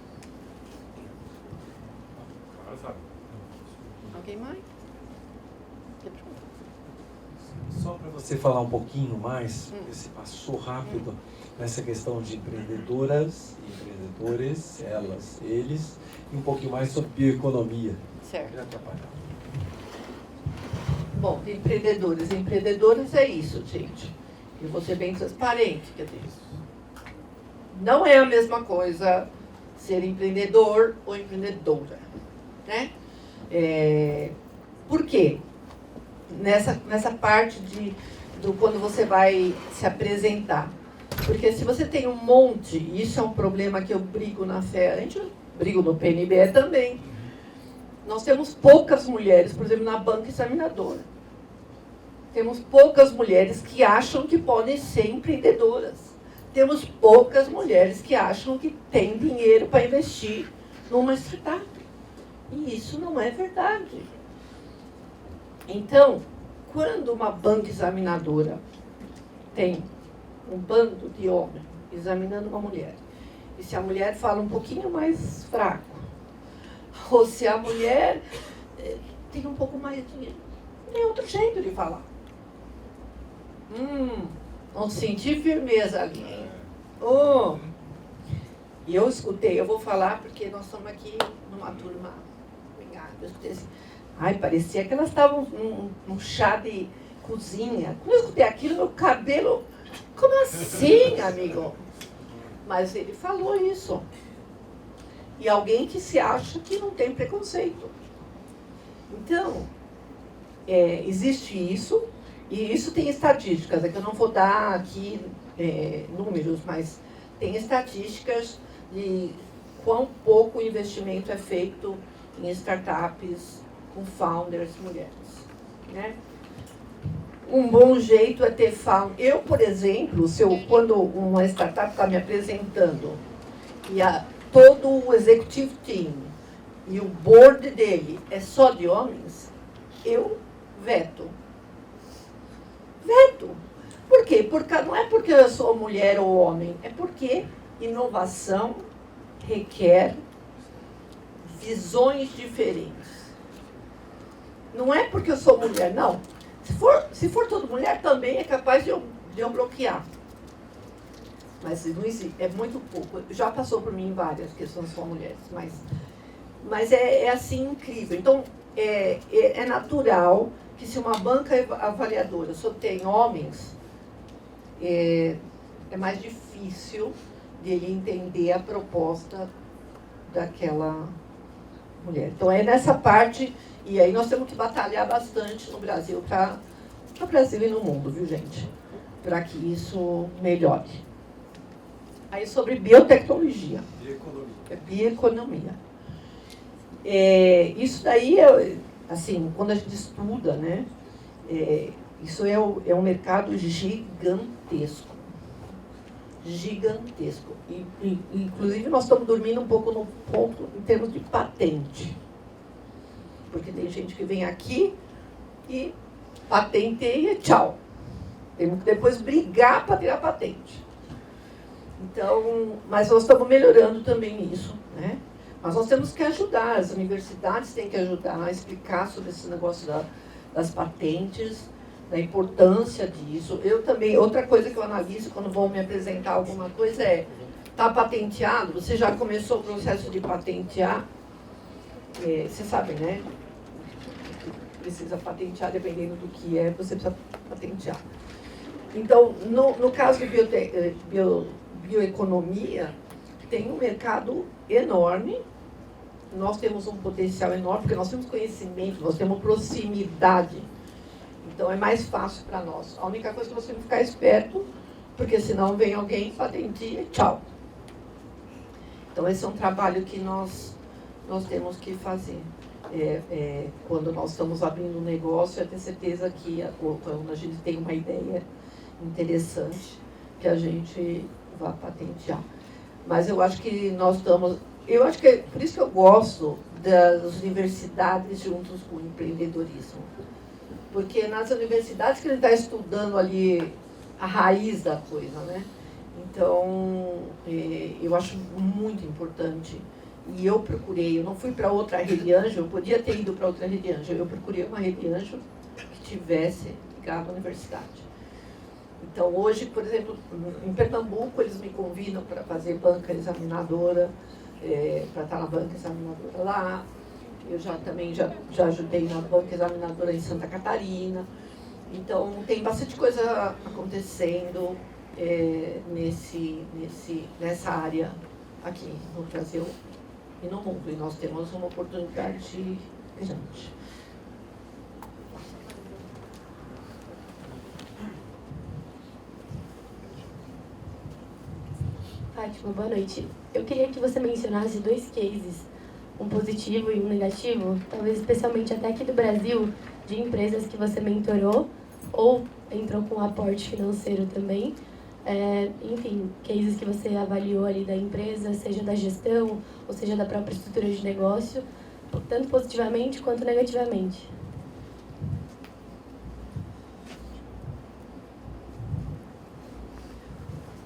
Alguém mais? Só para você falar um pouquinho mais, porque você passou rápido nessa questão de empreendedoras, empreendedores, elas, eles, e um pouquinho mais sobre bioeconomia. Certo. Bom, de empreendedores e empreendedoras é isso, gente. Eu vou ser bem transparente, quer dizer, não é a mesma coisa ser empreendedor ou empreendedora, né? Por quê? Nessa parte do quando você vai se apresentar. Porque se você tem um monte, e isso é um problema que eu brigo na FEA, a gente brigo no PNBE também. Nós temos poucas mulheres, por exemplo, na banca examinadora. Temos poucas mulheres que acham que podem ser empreendedoras. Temos poucas mulheres que acham que têm dinheiro para investir numa startup. E isso não é verdade. Então, quando uma banca examinadora tem um bando de homens examinando uma mulher, e se a mulher fala um pouquinho mais fraco, ou se a mulher tem um pouco mais de dinheiro, tem outro jeito de falar. Não senti firmeza ali. Oh. E eu escutei, eu vou falar porque nós estamos aqui numa turma. Eu escutei assim, ai, parecia que elas estavam num chá de cozinha. Quando eu escutei aquilo, meu cabelo, como assim, amigo? Mas ele falou isso. E alguém que se acha que não tem preconceito. Então, existe isso, e isso tem estatísticas, é que eu não vou dar aqui números, mas tem estatísticas de quão pouco investimento é feito em startups com founders mulheres, né? Um bom jeito é ter founders. Eu, por exemplo, quando uma startup está me apresentando e todo o executive team e o board dele é só de homens, eu veto. Veto. Por quê? Porque não é porque eu sou mulher ou homem, é porque inovação requer visões diferentes. Não é porque eu sou mulher, não. Se for toda mulher, também é capaz de eu bloquear. Mas não existe, é muito pouco. Já passou por mim várias questões com mulheres, mas é assim incrível. Então, é natural que se uma banca avaliadora só tem homens, é mais difícil dele entender a proposta daquela mulher. Então, é nessa parte, e aí nós temos que batalhar bastante no Brasil, no Brasil e no mundo, viu, gente? Para que isso melhore. Aí, sobre biotecnologia. Bioeconomia. Isso daí, assim, quando a gente estuda, né? Isso é um mercado gigantesco. Gigantesco. Inclusive, nós estamos dormindo um pouco no ponto em termos de patente. Porque tem gente que vem aqui e patenteia, tchau. Temos que depois brigar para tirar patente. Então, mas nós estamos melhorando também nisso, né? Mas nós temos que ajudar, as universidades têm que ajudar a explicar sobre esse negócio das patentes, da importância disso. Eu também, outra coisa que eu analiso quando vão me apresentar alguma coisa está patenteado? Você já começou o processo de patentear? Você sabe, né? Precisa patentear, dependendo do que você precisa patentear. Então, no caso de bioeconomia, tem um mercado enorme. Nós temos um potencial enorme, porque nós temos conhecimento, nós temos proximidade. Então, é mais fácil para nós. A única coisa que nós temos que ficar esperto, porque senão vem alguém, patenteia e tchau. Então, esse é um trabalho que nós temos que fazer. Quando nós estamos abrindo um negócio, é ter certeza que quando a gente tem uma ideia interessante, que a gente vai patentear. Mas eu acho que nós estamos... Eu acho que é por isso que eu gosto das universidades juntos com o empreendedorismo. Porque nas universidades que ele está estudando ali a raiz da coisa, né? Então, eu acho muito importante. E eu não fui para outra rede anjo, eu podia ter ido para outra rede anjo. Eu procurei uma rede anjo que tivesse ligado à universidade. Então, hoje, por exemplo, em Pernambuco, eles me convidam para fazer banca examinadora, para estar na banca examinadora lá. Eu também já ajudei na banca examinadora em Santa Catarina. Então, tem bastante coisa acontecendo nessa área aqui no Brasil e no mundo. E nós temos uma oportunidade grande. Fátima, boa noite. Eu queria que você mencionasse 2 cases. um positivo e um negativo, talvez especialmente até aqui do Brasil, de empresas que você mentorou ou entrou com aporte financeiro também. Enfim, cases que você avaliou ali da empresa, seja da gestão ou seja da própria estrutura de negócio, tanto positivamente quanto negativamente.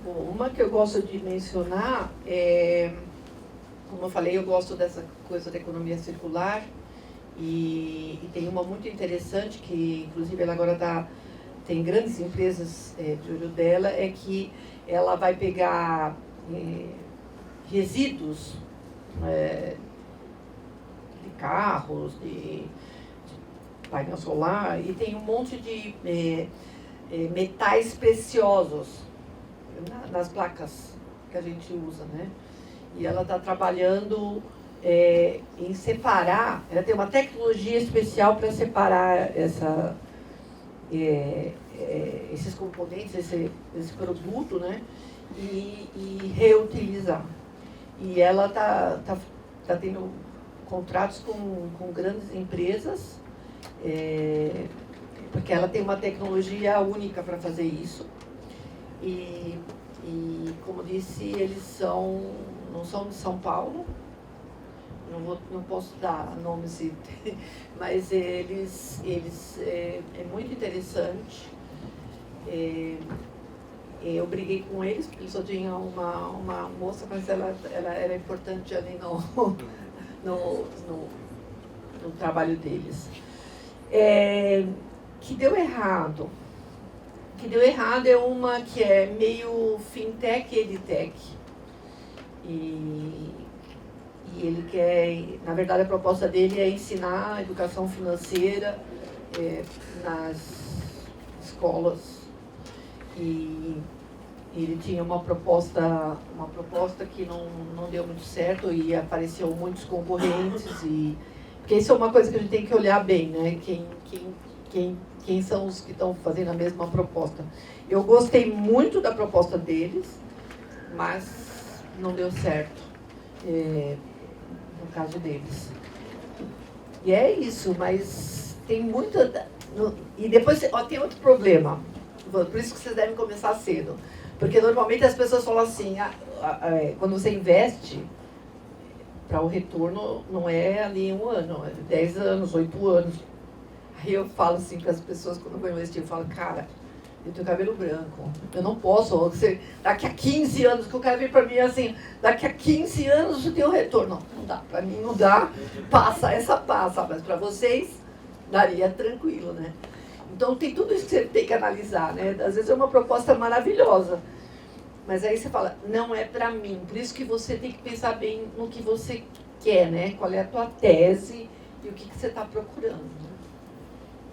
Bom, uma que eu gosto de mencionar é, como eu falei, eu gosto dessa coisa da economia circular e tem uma muito interessante que, inclusive, ela agora tem grandes empresas de olho dela, é que ela vai pegar resíduos de carros, de painel solar, e tem um monte de metais preciosos nas placas que a gente usa, né? E ela está trabalhando em separar, ela tem uma tecnologia especial para separar esses componentes, esse produto, né? E reutilizar. E ela tá tendo contratos com grandes empresas, porque ela tem uma tecnologia única para fazer isso. E como disse, eles não são de São Paulo, não posso dar nomes, mas eles é muito interessante. Eu briguei com eles, porque só tinha uma moça, mas ela era importante ali no trabalho deles. Que deu errado é uma que é meio fintech e edtech. E ele quer, na verdade, a proposta dele é ensinar educação financeira nas escolas. E ele tinha uma proposta que não deu muito certo e apareceu muitos concorrentes. Porque isso é uma coisa que a gente tem que olhar bem, né? Quem são os que estão fazendo a mesma proposta. Eu gostei muito da proposta deles, mas não deu certo no caso deles. E é isso, mas tem muita... E depois tem outro problema, por isso que vocês devem começar cedo. Porque normalmente as pessoas falam assim, quando você investe, para o retorno não é ali 1 ano, é 10 anos, 8 anos. Aí eu falo assim para as pessoas, quando eu vou investir, eu falo, cara, eu tenho cabelo branco, eu não posso, daqui a 15 anos, que o cara vem para mim assim, daqui a 15 anos eu tenho retorno. Não dá, para mim não dá, passa, mas para vocês daria tranquilo, né? Então tem tudo isso que você tem que analisar, né? Às vezes é uma proposta maravilhosa, mas aí você fala, não é para mim, por isso que você tem que pensar bem no que você quer, né? Qual é a tua tese e o que você está procurando, né?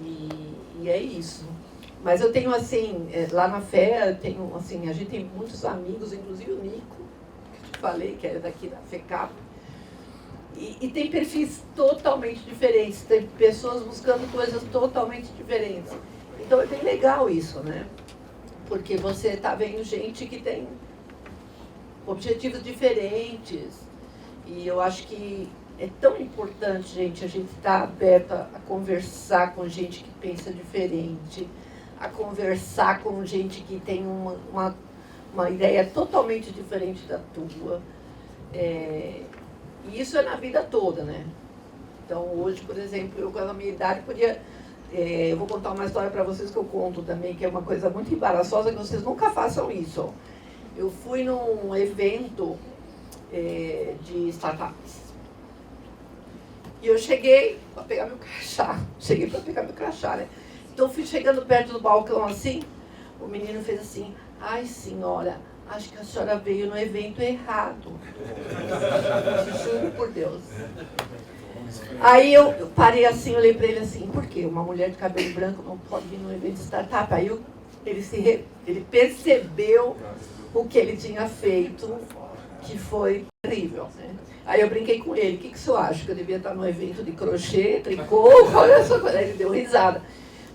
E é isso. Mas eu tenho, assim, lá na fé, a gente tem muitos amigos, inclusive o Nico, que eu te falei, que é daqui da FECAP, e tem perfis totalmente diferentes, tem pessoas buscando coisas totalmente diferentes. Então é bem legal isso, né? Porque você está vendo gente que tem objetivos diferentes, e eu acho que é tão importante, gente, a gente estar aberta a conversar com gente que pensa diferente, a conversar com gente que tem uma ideia totalmente diferente da tua. E isso é na vida toda, né? Então, hoje, por exemplo, eu com a minha idade podia... eu vou contar uma história para vocês que eu conto também, que é uma coisa muito embaraçosa, que vocês nunca façam isso. Eu fui num evento de startups. E eu cheguei para pegar meu crachá. Né? Então, eu fui chegando perto do balcão assim, o menino fez assim, ai, senhora, acho que a senhora veio no evento errado. Juro por Deus. Aí eu parei assim, olhei para ele assim, por quê? Uma mulher de cabelo branco não pode vir no evento de startup. Aí ele percebeu o que ele tinha feito, que foi terrível, né? Aí eu brinquei com ele, o que o senhor acha? Que eu devia estar no evento de crochê, tricô, olha essa coisa. Aí ele deu risada.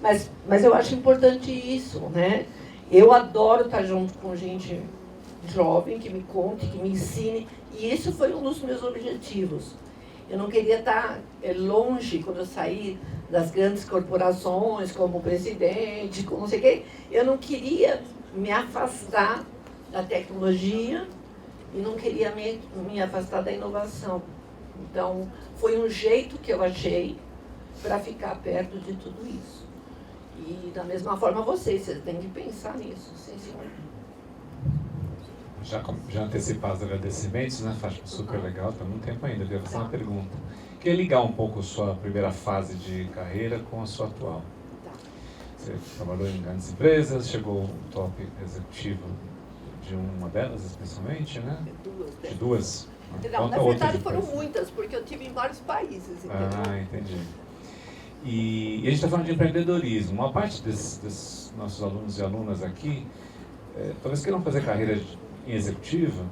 Mas eu acho importante isso, né? Eu adoro estar junto com gente jovem, que me conte, que me ensine. E esse foi um dos meus objetivos. Eu não queria estar longe quando eu saí das grandes corporações, como presidente, como não sei o quê. Eu não queria me afastar da tecnologia e não queria me afastar da inovação. Então, foi um jeito que eu achei para ficar perto de tudo isso. E, da mesma forma, vocês têm que pensar nisso, sim, senhor. Já antecipar os agradecimentos, né, Fátima? Super legal, está muito tempo ainda. Eu queria fazer uma pergunta. Queria ligar um pouco a sua primeira fase de carreira com a sua atual. Você trabalhou em grandes empresas, chegou ao top executivo de uma delas, especialmente, né? Duas. De duas? Não, na verdade foram muitas, porque eu tive em vários países, entendeu? Ah, entendi. E a gente está falando de empreendedorismo. Uma parte desses nossos alunos e alunas aqui, talvez queiram fazer carreira em executiva,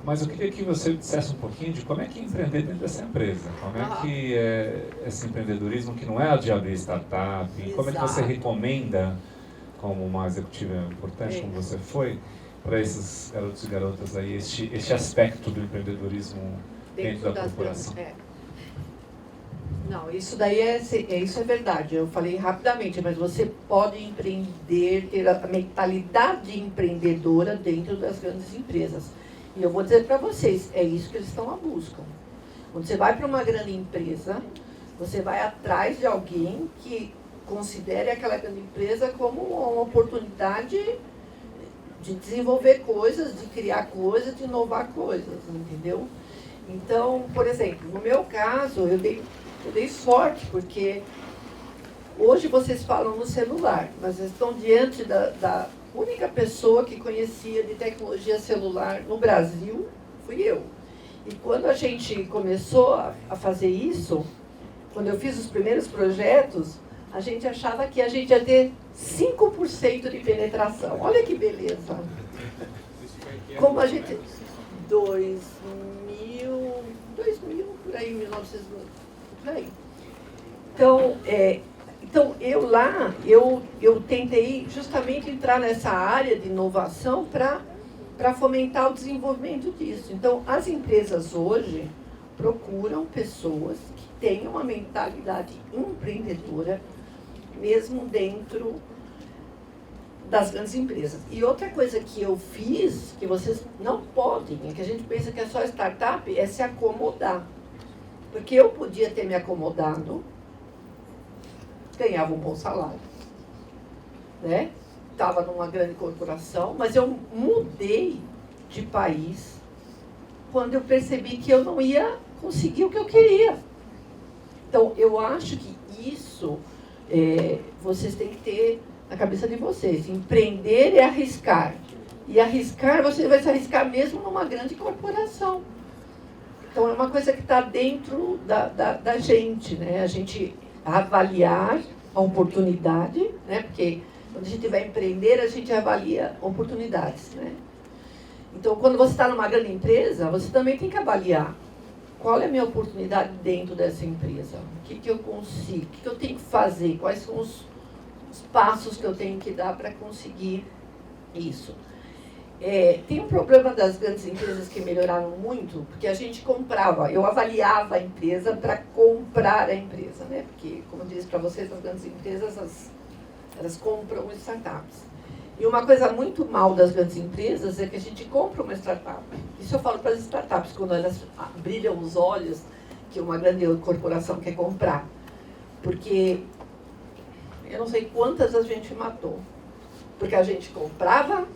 mas eu queria que você dissesse um pouquinho de como é que é empreender dentro dessa empresa. Como é que é esse empreendedorismo que não é o de abrir startup, e como é que você recomenda, como uma executiva importante como você foi, para esses garotos e garotas aí, este aspecto do empreendedorismo dentro da corporação? Não, isso daí isso é verdade. Eu falei rapidamente, mas você pode empreender, ter a mentalidade empreendedora dentro das grandes empresas. E eu vou dizer para vocês, é isso que eles estão à busca. Quando você vai para uma grande empresa, você vai atrás de alguém que considere aquela grande empresa como uma oportunidade de desenvolver coisas, de criar coisas, de inovar coisas, entendeu? Então, por exemplo, no meu caso, eu dei sorte, porque hoje vocês falam no celular, mas estão diante da única pessoa que conhecia de tecnologia celular no Brasil, fui eu. E quando a gente começou a fazer isso, quando eu fiz os primeiros projetos, a gente achava que a gente ia ter 5% de penetração. Olha que beleza. Como a gente... 2000, por aí, 1900, por aí. Então eu tentei justamente entrar nessa área de inovação para fomentar o desenvolvimento disso. Então, as empresas hoje procuram pessoas que tenham uma mentalidade empreendedora, mesmo dentro das grandes empresas. E outra coisa que eu fiz, que vocês não podem, é que a gente pensa que é só startup, é se acomodar. Porque eu podia ter me acomodado, ganhava um bom salário, né? Estava numa grande corporação, mas eu mudei de país quando eu percebi que eu não ia conseguir o que eu queria. Então, eu acho que isso vocês têm que ter na cabeça de vocês. Empreender é arriscar. E arriscar, você vai se arriscar mesmo numa grande corporação. Então, é uma coisa que está dentro da gente, né? A gente avaliar a oportunidade, né? Porque quando a gente vai empreender, a gente avalia oportunidades, né? Então, quando você está numa grande empresa, você também tem que avaliar qual é a minha oportunidade dentro dessa empresa. O que eu consigo, o que eu tenho que fazer, quais são os passos que eu tenho que dar para conseguir isso. Tem um problema das grandes empresas que melhoraram muito, porque a gente comprava, eu avaliava a empresa para comprar a empresa, né? Porque, como eu disse para vocês, as grandes empresas, elas compram startups. E uma coisa muito mal das grandes empresas é que a gente compra uma startup. Isso eu falo para as startups, quando elas brilham os olhos que uma grande corporação quer comprar. Porque eu não sei quantas a gente matou. Porque a gente comprava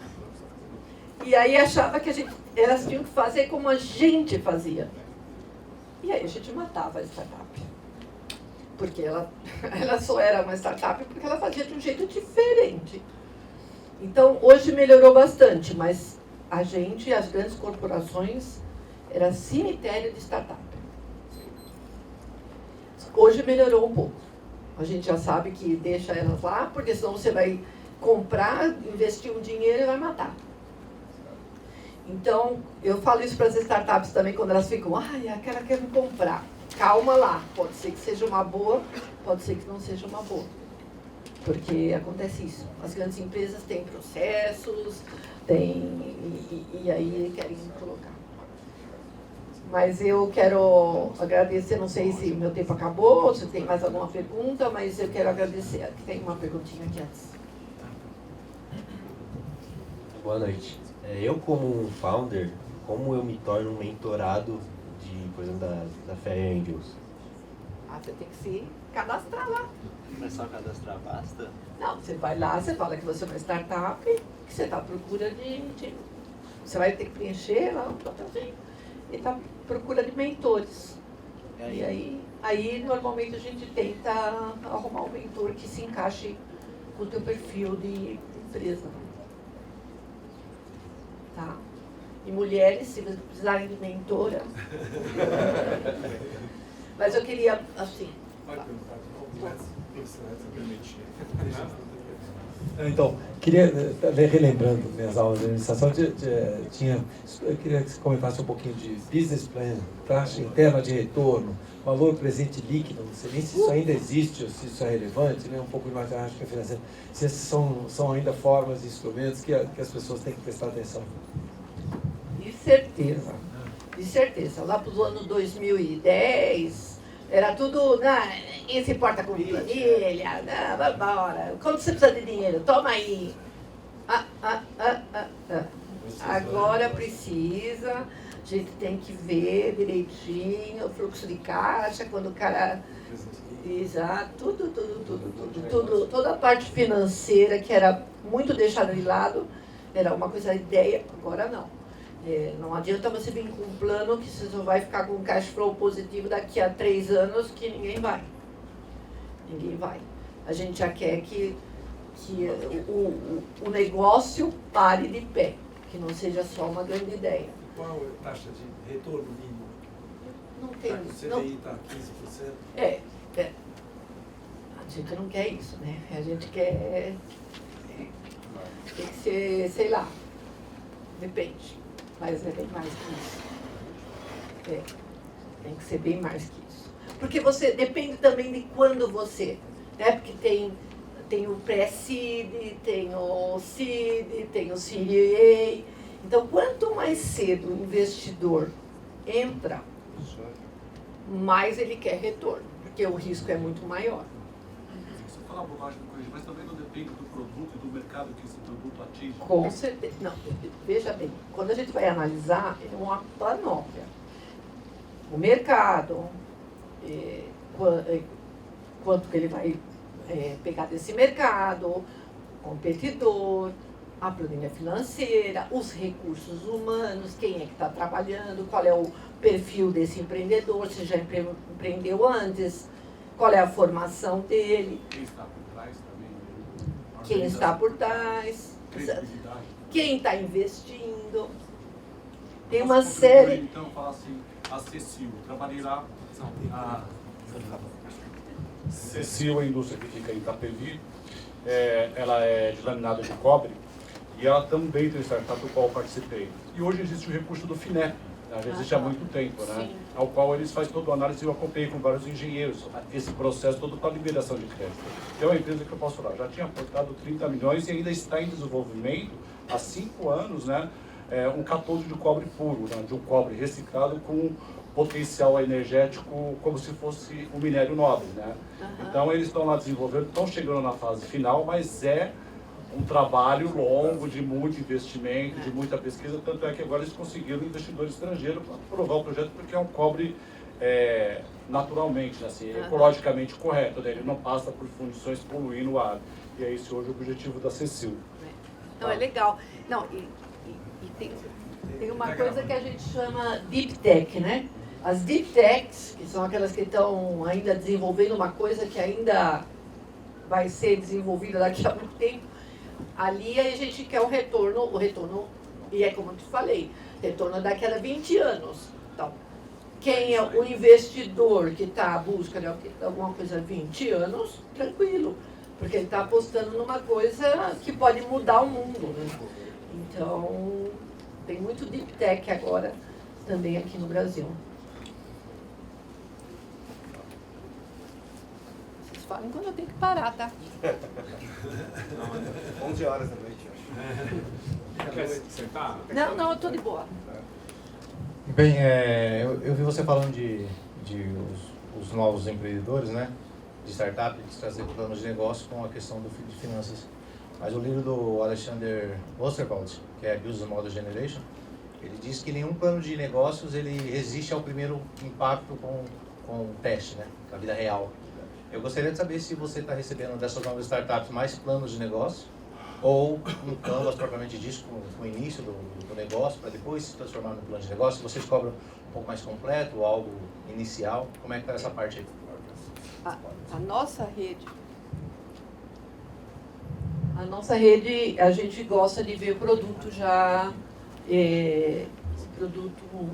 e aí achava que elas tinham que fazer como a gente fazia. E aí a gente matava a startup. Porque ela só era uma startup porque ela fazia de um jeito diferente. Então, hoje melhorou bastante, mas a gente, as grandes corporações, era cemitério de startup. Hoje melhorou um pouco. A gente já sabe que deixa elas lá, porque senão você vai comprar, investir um dinheiro e vai matar. Então, eu falo isso para as startups também, quando elas ficam, aquela quer me comprar. Calma lá, pode ser que seja uma boa, pode ser que não seja uma boa. Porque acontece isso. As grandes empresas têm processos, e aí querem colocar. Mas eu quero agradecer, não sei se meu tempo acabou, se tem mais alguma pergunta, mas eu quero agradecer. Aqui tem uma perguntinha aqui antes. Boa noite. Eu, como um founder, como eu me torno um mentorado de, por exemplo, da Fair Angels? Você tem que se cadastrar lá. Mas só cadastrar basta? Não, você vai lá, você fala que você é uma startup, que você está à procura de... Você vai ter que preencher lá um papelzinho. E está à procura de mentores. E aí, normalmente, a gente tenta arrumar um mentor que se encaixe com o teu perfil de empresa. Tá? E mulheres, se vocês precisarem de mentora... Mas eu queria, assim... Então, queria, relembrando minhas aulas de administração, eu queria que você comentasse um pouquinho de business plan, taxa interna de retorno, valor presente líquido, não sei nem se isso ainda existe ou se isso é relevante, né? Um pouco de matemática financeira, se essas são ainda formas e instrumentos que as pessoas têm que prestar atenção. De certeza, de certeza. Lá para os anos 2010... Era tudo, quem se importa com planilha, vai embora. Quanto você precisa de dinheiro? Toma aí. Agora precisa, a gente tem que ver direitinho o fluxo de caixa, quando o cara... Exato, tudo, toda a parte financeira que era muito deixada de lado, era uma coisa ideia, agora não. Não adianta você vir com um plano que você só vai ficar com um cash flow positivo daqui a 3 anos, que ninguém vai. Ninguém vai. A gente já quer que o negócio pare de pé, que não seja só uma grande ideia. Qual é a taxa de retorno mínimo? Não tem. O CDI está 15%? A gente não quer isso, né? A gente quer... Tem que ser, sei lá, depende. Mas é bem mais que isso. Tem que ser bem mais que isso. Porque você depende também de quando você... Né? Porque tem o pré-seed, tem o seed, tem o Series A. Então, quanto mais cedo o investidor entra, mais ele quer retorno. Porque o risco é muito maior. Você fala bobagem do corrigir, mas também não depende do produto e do mercado que esse produto atinge. Com certeza. Não, veja bem, quando a gente vai analisar, é uma panóplia. O mercado, quanto que ele vai pegar desse mercado, competidor, a planilha financeira, os recursos humanos, quem é que está trabalhando, qual é o perfil desse empreendedor, se já empreendeu antes, qual é a formação dele. Quem está por trás também. Quem está por trás, Credibilidade. quem está investindo. Tem uma série... Então, fala assim, a Cecil, trabalhei lá, Cecil é a indústria que fica em Itapevi, ela é de laminado de cobre, e ela também tem um startup do qual eu participei. E hoje existe o recurso do FINEP, já existe há muito tempo, né? Ao qual eles fazem toda a análise, eu acompanhei com vários engenheiros esse processo todo para liberação de crédito. É uma empresa que eu posso falar, já tinha aportado 30 milhões e ainda está em desenvolvimento, há 5 anos, né? Um catódo de cobre puro, né? De um cobre reciclado com potencial energético como se fosse um minério nobre, né? Então eles estão lá desenvolvendo, estão chegando na fase final, mas é um trabalho longo, de muito investimento, de muita pesquisa, tanto é que agora eles conseguiram investidor estrangeiro para aprovar o projeto, porque é um cobre naturalmente, assim, ecologicamente correto, né? Ele não passa por fundições poluindo o ar. E é esse hoje o objetivo da Cecil. Não, é legal. Não, e tem uma coisa que a gente chama Deep Tech, né? As Deep Techs, que são aquelas que estão ainda desenvolvendo uma coisa que ainda vai ser desenvolvida daqui a muito tempo, ali a gente quer o retorno, e é como eu te falei, retorno daqui a 20 anos. Então, quem é o investidor que está à busca de alguma coisa há 20 anos, tranquilo, porque ele está apostando numa coisa que pode mudar o mundo, né? Então, tem muito Deep Tech agora também aqui no Brasil. Vocês falam quando eu tenho que parar, tá? 11 horas da noite, acho. Quer sentar? Não, eu estou de boa. Bem, eu vi você falando de os novos empreendedores, né? De startup, de trazer planos de negócio com a questão de finanças. Mas o livro do Alexander Osterwald, que é Business Model Generation, ele diz que nenhum plano de negócios ele resiste ao primeiro impacto com o teste, né? Com a vida real. Eu gostaria de saber se você está recebendo dessas novas startups mais planos de negócio ou um canvas propriamente disso, com o início do negócio, para depois se transformar no plano de negócio. Vocês cobram um pouco mais completo, algo inicial? Como é que está essa parte aí? A nossa rede, a gente gosta de ver o produto já, produto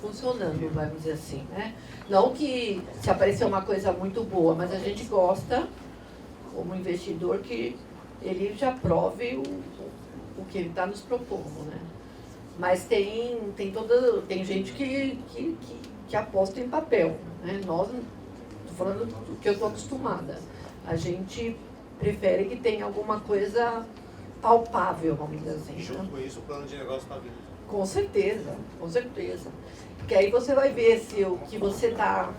funcionando, vamos dizer assim, né? Não que se aparecer uma coisa muito boa, mas a gente gosta, como investidor, que ele já prove o que ele está nos propondo, né? Mas tem gente que aposta em papel, né? Nós, estou falando do que eu estou acostumada, a gente prefere que tenha alguma coisa palpável, vamos dizer assim. E junto com isso, o plano de negócio está vindo. Com certeza, com certeza. Porque aí você vai ver se o que você está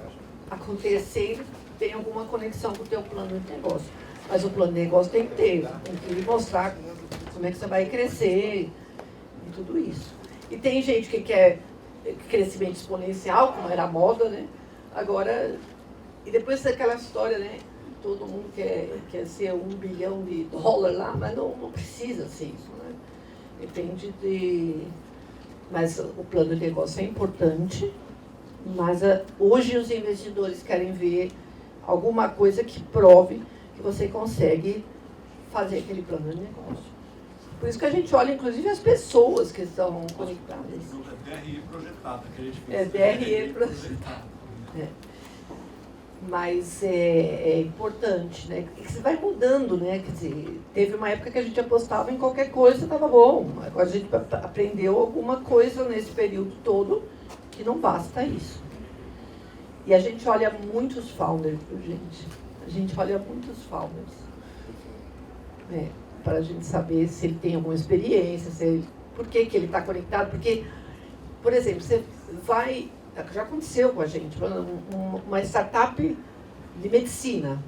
acontecendo tem alguma conexão com o teu plano de negócio. Mas o plano de negócio tem que ter, tem que mostrar como é que você vai crescer e tudo isso. E tem gente que quer crescimento exponencial, como era a moda, né? Agora, e depois daquela história, né? Todo mundo quer ser $1 bilhão lá, mas não precisa ser isso, né? Depende de... Mas o plano de negócio é importante, mas hoje os investidores querem ver alguma coisa que prove que você consegue fazer aquele plano de negócio. Por isso que a gente olha, inclusive, as pessoas que estão conectadas. É DRE projetado, que a gente fez. É DRE projetado. Mas é importante, né? Você vai mudando, né? Quer dizer, teve uma época que a gente apostava em qualquer coisa, estava bom. Agora a gente aprendeu alguma coisa nesse período todo que não basta isso. E a gente olha muitos founders, gente. A gente olha muitos founders. Para a gente saber se ele tem alguma experiência, por que ele está conectado. Porque, por exemplo, você vai... Já aconteceu com a gente, uma startup de medicina.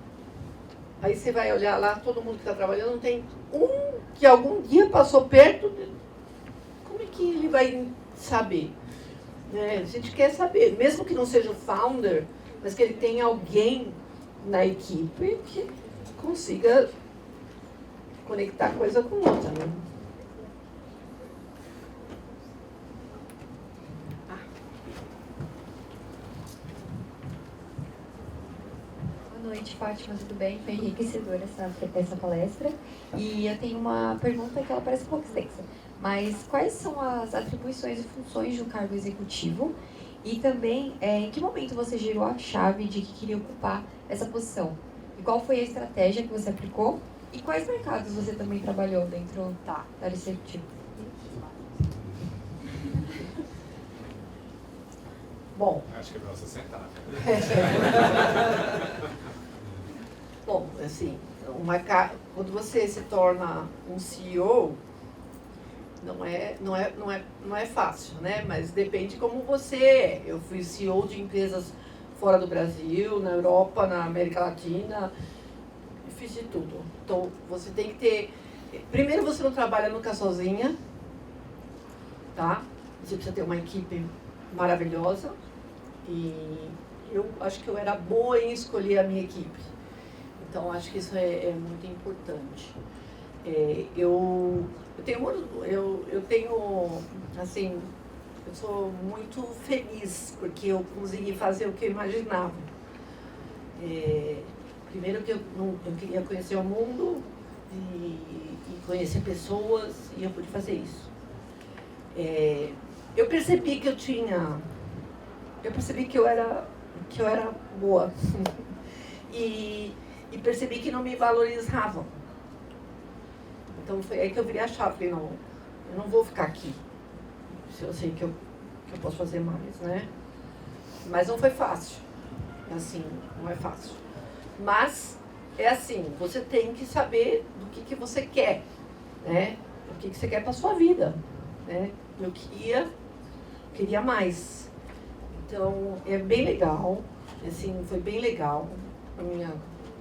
Aí você vai olhar lá, todo mundo que está trabalhando, não tem um que algum dia passou perto. Como é que ele vai saber? A gente quer saber, mesmo que não seja o founder, mas que ele tenha alguém na equipe que consiga conectar coisa com outra, né? Boa noite, Fátima, tudo bem? Foi enriquecedora essa palestra. E eu tenho uma pergunta que ela parece um pouco extensa. Mas quais são as atribuições e funções de um cargo executivo? E também, em que momento você girou a chave de que queria ocupar essa posição? E qual foi a estratégia que você aplicou? E quais mercados você também trabalhou dentro da área executiva? Bom, acho que é para você sentar. Bom, assim, quando você se torna um CEO, não é fácil, né? Mas depende como você é. Eu fui CEO de empresas fora do Brasil, na Europa, na América Latina, fiz de tudo. Então, você tem que ter... Primeiro, você não trabalha nunca sozinha, tá? Você precisa ter uma equipe maravilhosa. E eu acho que eu era boa em escolher a minha equipe. Então, acho que isso é muito importante. Eu tenho, assim, eu sou muito feliz porque eu consegui fazer o que eu imaginava. Primeiro que eu queria conhecer o mundo e conhecer pessoas, e eu pude fazer isso. Eu percebi que eu era boa e percebi que não me valorizavam. Então foi aí que eu virei a chave, falei, não, eu não vou ficar aqui, se eu sei que eu posso fazer mais, né? Mas não foi fácil, assim, não é fácil. Mas é assim, você tem que saber do que você quer, né? O que você quer para sua vida, né? Eu queria queria mais. Então, é bem legal, assim, foi bem legal a minha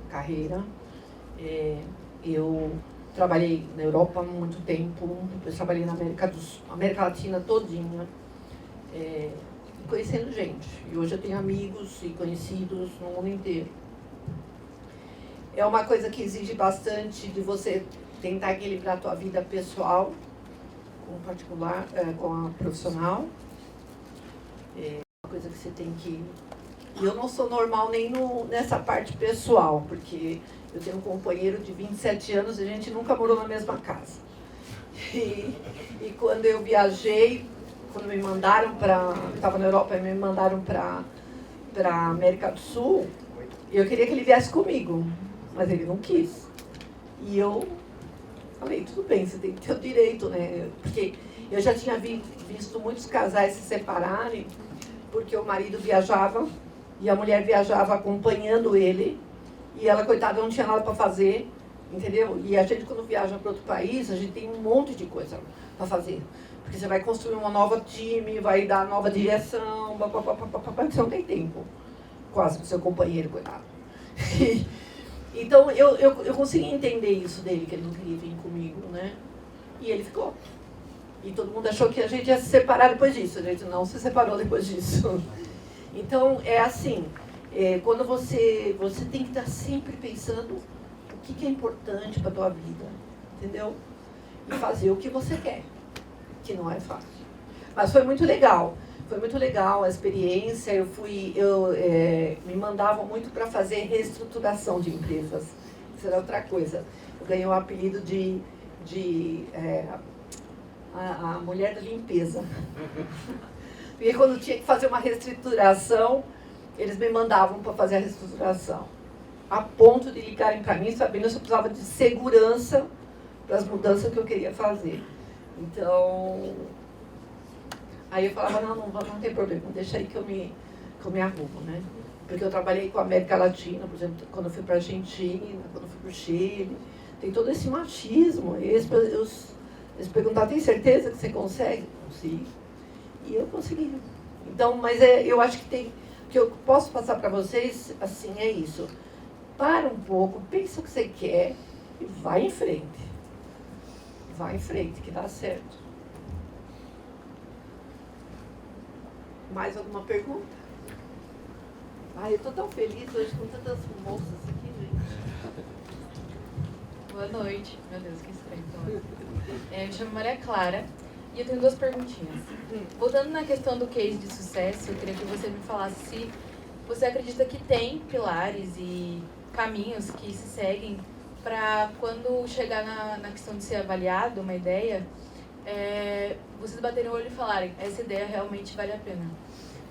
carreira. Eu trabalhei na Europa há muito tempo, depois trabalhei na América Latina todinha, conhecendo gente. E hoje eu tenho amigos e conhecidos no mundo inteiro. É uma coisa que exige bastante de você tentar equilibrar a tua vida pessoal com o particular, com a profissional. É uma coisa que você tem que... E eu não sou normal nem nessa parte pessoal, porque eu tenho um companheiro de 27 anos e a gente nunca morou na mesma casa. E quando eu viajei, quando me mandaram para... Estava na Europa e me mandaram para a América do Sul, eu queria que ele viesse comigo, mas ele não quis. E eu falei, tudo bem, você tem que ter o direito, né? Porque eu já tinha visto muitos casais se separarem porque o marido viajava e a mulher viajava acompanhando ele e ela, coitada, não tinha nada para fazer, entendeu? E a gente, quando viaja para outro país, a gente tem um monte de coisa para fazer. Porque você vai construir uma nova time, vai dar nova direção, você não tem tempo quase para o seu companheiro, coitado. Então, eu consegui entender isso dele, que ele não queria vir comigo, né? E ele ficou. E todo mundo achou que a gente ia se separar depois disso. A gente não se separou depois disso. Então, é assim, quando você tem que estar sempre pensando o que é importante para a tua vida, entendeu? E fazer o que você quer, que não é fácil. Mas foi muito legal. Foi muito legal a experiência. Me mandavam muito para fazer reestruturação de empresas. Isso era outra coisa. Eu ganhei o apelido de a mulher da limpeza. Porque quando tinha que fazer uma reestruturação, eles me mandavam para fazer a reestruturação. A ponto de ligarem para mim, sabendo que eu precisava de segurança para as mudanças que eu queria fazer. Então... Aí eu falava, não tem problema, deixa aí que eu me arrumo, né? Porque eu trabalhei com a América Latina, por exemplo, quando eu fui para a Argentina, quando eu fui para o Chile. Tem todo esse machismo. Eles perguntaram, tem certeza que você consegue? Consigo. E eu consegui. Então, mas eu acho que o que eu posso passar para vocês, assim, é isso. Para um pouco, pensa o que você quer e vai em frente. Vai em frente, que dá certo. Mais alguma pergunta? Ai, eu estou tão feliz hoje com tantas moças aqui, gente. Boa noite. Meu Deus, que estranho. Eu me chamo Maria Clara e eu tenho duas perguntinhas. Voltando na questão do case de sucesso, eu queria que você me falasse se você acredita que tem pilares e caminhos que se seguem para quando chegar na questão de ser avaliado uma ideia, vocês baterem o olho e falarem, essa ideia realmente vale a pena.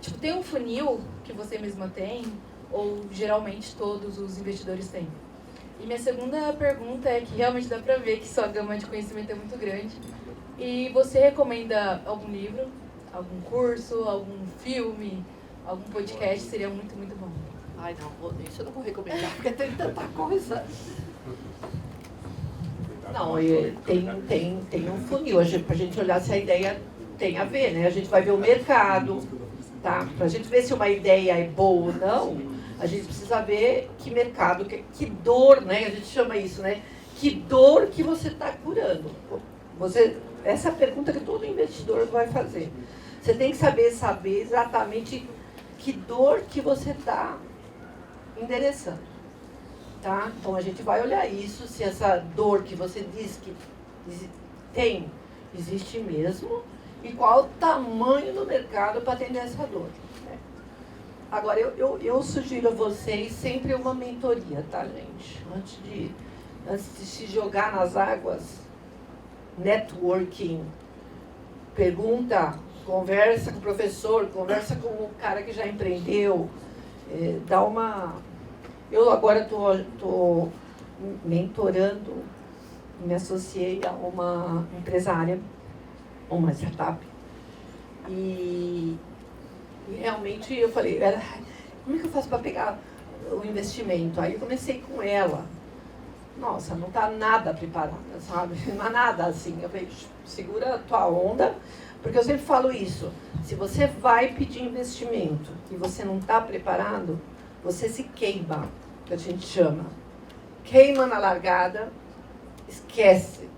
Tipo, tem um funil que você mesma tem, ou geralmente todos os investidores têm? E minha segunda pergunta é que realmente dá pra ver que sua gama de conhecimento é muito grande. E você recomenda algum livro, algum curso, algum filme, algum podcast? Seria muito, muito bom. Ai, não, isso eu não vou recomendar, porque tem tanta coisa. Não, tem um funil para a gente olhar se a ideia tem a ver, né? A gente vai ver o mercado, tá? Para a gente ver se uma ideia é boa ou não, a gente precisa ver que mercado, que dor, né? A gente chama isso, né? Que dor que você está curando. Essa é a pergunta que todo investidor vai fazer. Você tem que saber exatamente que dor que você está endereçando. Tá? Então a gente vai olhar isso, se essa dor que você diz que tem, existe mesmo, e qual o tamanho do mercado para atender essa dor. Né? Agora, eu sugiro a vocês sempre uma mentoria, tá, gente? Antes de se jogar nas águas, networking, pergunta, conversa com o professor, conversa com o cara que já empreendeu, dá uma... Eu agora estou mentorando, me associei a uma empresária, uma startup, e realmente eu falei, como é que eu faço para pegar o investimento? Aí eu comecei com ela, nossa, não está nada preparada, sabe? Não há nada assim. Eu falei, segura a tua onda, porque eu sempre falo isso. Se você vai pedir investimento e você não está preparado, você se queima, que a gente chama. Queima na largada, esquece.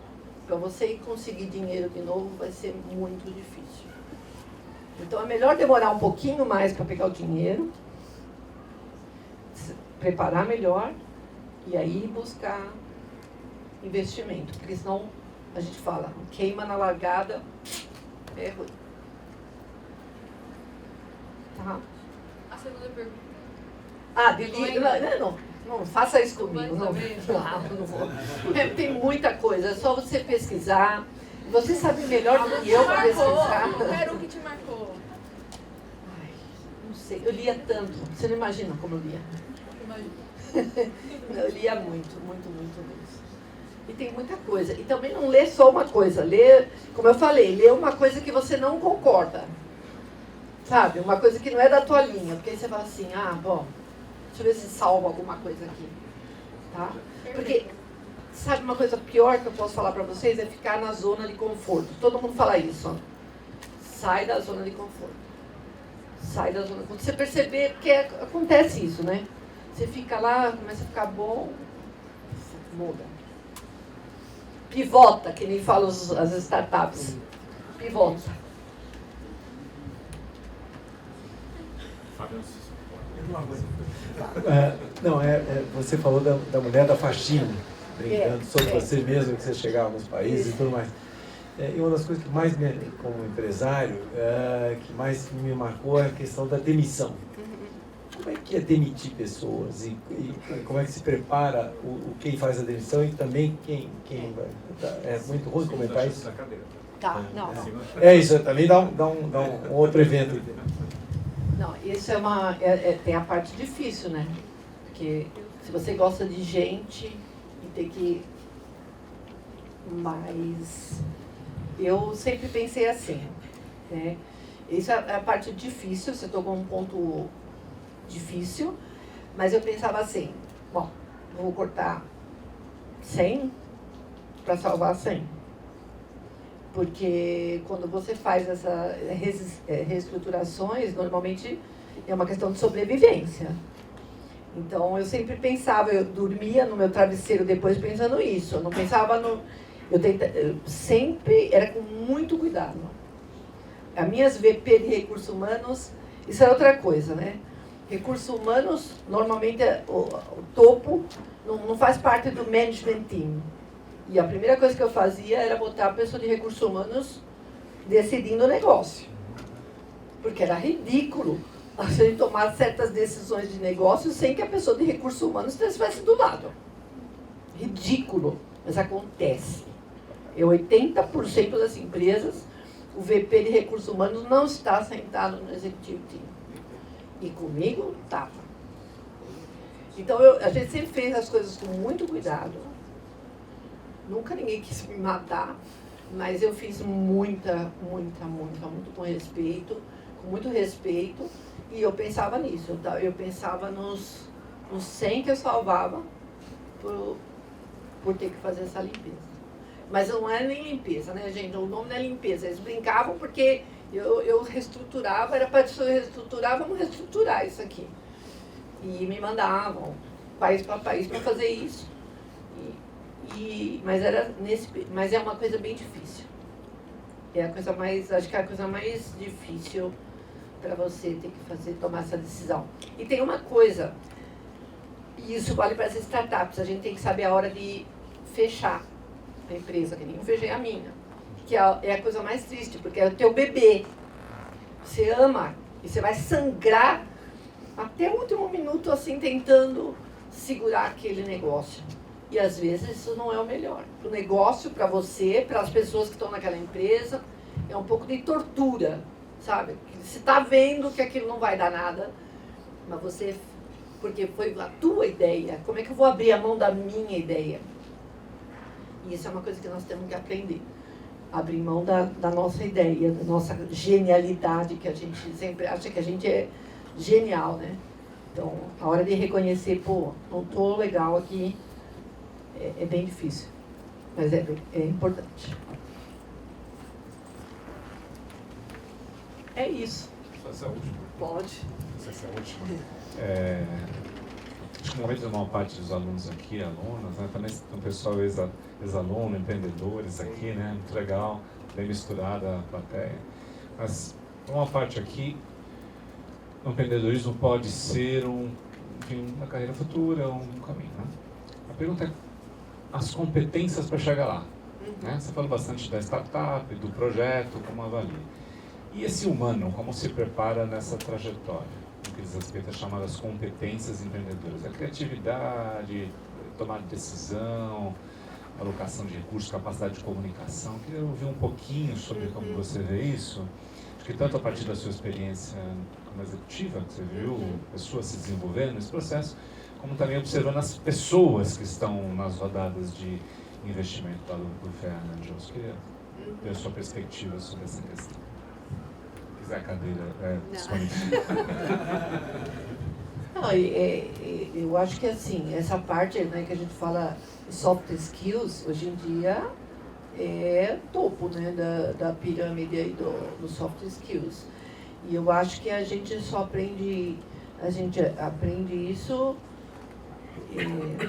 Para você ir conseguir dinheiro de novo vai ser muito difícil. Então é melhor demorar um pouquinho mais para pegar o dinheiro, se preparar melhor e aí buscar investimento. Porque senão a gente fala, queima na largada, é ruim. Tá? A segunda pergunta. Não faça isso comigo. Não vou. Tem muita coisa, é só você pesquisar. Você sabe melhor do que eu para pesquisar. Qualquer um que te marcou. Ai, não sei, eu lia tanto. Você não imagina como eu lia. Eu lia muito mesmo. E tem muita coisa. E também não lê só uma coisa. Lê, como eu falei, lê uma coisa que você não concorda. Sabe? Uma coisa que não é da tua linha. Porque aí você fala assim, bom, deixa eu ver se salva alguma coisa aqui. Tá? Porque, sabe uma coisa pior que eu posso falar pra vocês? É ficar na zona de conforto. Todo mundo fala isso, ó. Sai da zona de conforto. Sai da zona de conforto. Você perceber, porque acontece isso, né? Você fica lá, começa a ficar bom, muda. Pivota, que nem falam as startups. Pivota. Você falou da mulher da faxina, brincando sobre você mesmo, que você chegava nos países e tudo mais. E uma das coisas que mais, como empresário, que mais me marcou é a questão da demissão. Como é que é demitir pessoas e como é que se prepara quem faz a demissão e também quem vai... É muito ruim comentar isso. Tá, não. É isso, também dá um outro evento. Não, isso tem a parte difícil, né? Porque se você gosta de gente e tem que... Mas eu sempre pensei assim, né? Isso é a parte difícil, você tocou um ponto difícil, mas eu pensava assim, bom, vou cortar 100 para salvar 100. Porque quando você faz essas reestruturações, normalmente é uma questão de sobrevivência. Então eu sempre pensava, eu dormia no meu travesseiro depois pensando isso. Eu não pensava no... Eu sempre era com muito cuidado. As minhas VP de recursos humanos, isso é outra coisa, né? Recursos humanos, normalmente o topo não faz parte do management team. E a primeira coisa que eu fazia era botar a pessoa de recursos humanos decidindo o negócio. Porque era ridículo a gente tomar certas decisões de negócio sem que a pessoa de recursos humanos estivesse do lado. Ridículo, mas acontece. 80% das empresas, o VP de recursos humanos não está sentado no executivo team. E comigo, estava. Então, a gente sempre fez as coisas com muito cuidado. Nunca ninguém quis me matar, mas eu fiz muito com muito respeito, e eu pensava nisso. Eu pensava nos 100 que eu salvava por ter que fazer essa limpeza. Mas não é nem limpeza, né, gente? O nome não é limpeza. Eles brincavam porque eu reestruturava, era para reestruturar, vamos reestruturar isso aqui. E me mandavam país para país para fazer isso. Mas é uma coisa bem difícil. Acho que é a coisa mais difícil para você ter que tomar essa decisão. E tem uma coisa, e isso vale para as startups, a gente tem que saber a hora de fechar a empresa, que nem eu fechei a minha. Que é a coisa mais triste, porque é o teu bebê. Você ama e você vai sangrar até o último minuto, assim, tentando segurar aquele negócio. E às vezes isso não é o melhor. O negócio, para você, para as pessoas que estão naquela empresa, é um pouco de tortura, sabe? Você está vendo que aquilo não vai dar nada, mas você... Porque foi a tua ideia. Como é que eu vou abrir a mão da minha ideia? E isso é uma coisa que nós temos que aprender. Abrir mão da nossa ideia, da nossa genialidade, que a gente sempre acha que a gente é genial, né? Então, a hora de reconhecer, pô, não estou legal aqui, é bem difícil, mas é importante. É isso. Essa é a última. Pode. Essa é a última. Acho que no momento de uma parte dos alunos aqui, alunas, né, também tem um pessoal ex-aluno, empreendedores aqui, né, muito legal, bem misturada a plateia. Mas uma parte aqui, o empreendedorismo pode ser uma carreira futura, um caminho. Né? A pergunta é as competências para chegar lá. Né? Você falou bastante da startup, do projeto, como avalia. E esse humano, como se prepara nessa trajetória? No que diz respeito às chamadas competências empreendedoras. A criatividade, tomar de decisão, alocação de recursos, capacidade de comunicação. Queria ouvir um pouquinho sobre como você vê isso. Acho que tanto a partir da sua experiência como executiva, que você viu pessoas se desenvolvendo nesse processo, como também observando as pessoas que estão nas rodadas de investimento do FEA Angels. Queria ter a sua perspectiva sobre essa questão. Se quiser a cadeira disponível. Não, eu acho que assim, essa parte, né, que a gente fala soft skills, hoje em dia é topo, né, da pirâmide aí do soft skills. E eu acho que a gente aprende isso, a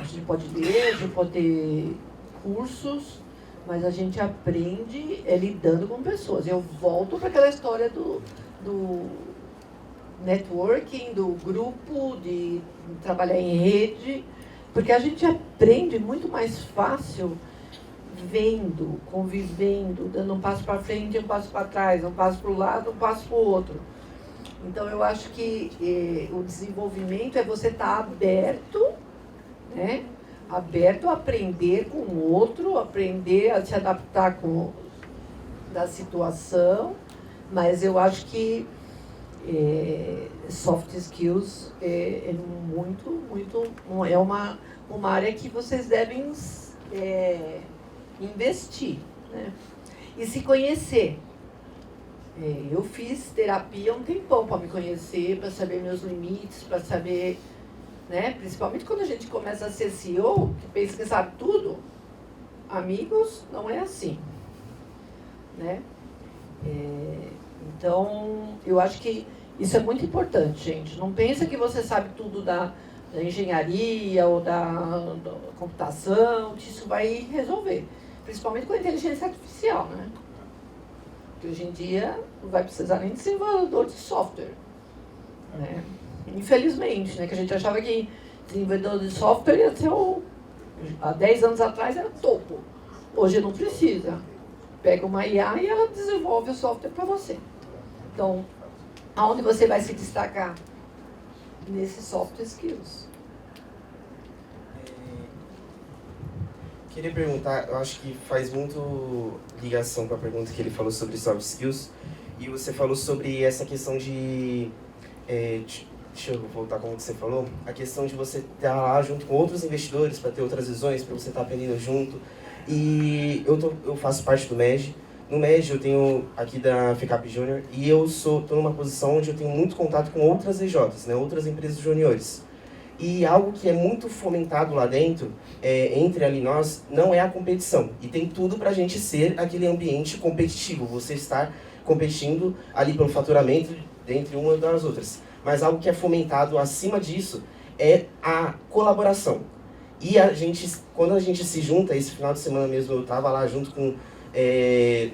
gente pode ler, a gente pode ter cursos, mas a gente aprende lidando com pessoas. Eu volto para aquela história do networking, do grupo, de trabalhar em rede, porque a gente aprende muito mais fácil vendo, convivendo, dando um passo para frente, um passo para trás, um passo para o lado, um passo para o outro. Então, eu acho que o desenvolvimento é você estar aberto, né? Aberto a aprender com o outro, aprender a se adaptar da situação, mas eu acho que soft skills é uma área que vocês devem investir, né? E se conhecer. Eu fiz terapia um tempão para me conhecer, para saber meus limites, para saber, né? Principalmente quando a gente começa a ser CEO, que pensa que sabe tudo. Amigos, não é assim, né? Então, eu acho que isso é muito importante, gente. Não pensa que você sabe tudo da engenharia ou da computação, que isso vai resolver. Principalmente com a inteligência artificial, né? Porque hoje em dia não vai precisar nem de desenvolvedor de software, né? Infelizmente, né? Que a gente achava que desenvolvedor de software ia ser há 10 anos atrás era topo. Hoje não precisa. Pega uma IA e ela desenvolve o software para você. Então, aonde você vai se destacar? Nesses soft skills. Queria perguntar, eu acho que faz muito ligação com a pergunta que ele falou sobre soft skills. E você falou sobre essa questão de... deixa eu voltar com o que você falou. A questão de você estar lá junto com outros investidores para ter outras visões, para você estar aprendendo junto. E eu faço parte do MEG. No MEG eu tenho aqui da FECAP Júnior e eu estou numa posição onde eu tenho muito contato com outras EJs, né, outras empresas juniores. E algo que é muito fomentado lá dentro, entre ali nós, não é a competição. E tem tudo para a gente ser aquele ambiente competitivo, você estar competindo ali pelo faturamento dentre uma das outras. Mas algo que é fomentado acima disso é a colaboração. E quando a gente se junta, esse final de semana mesmo eu estava lá junto com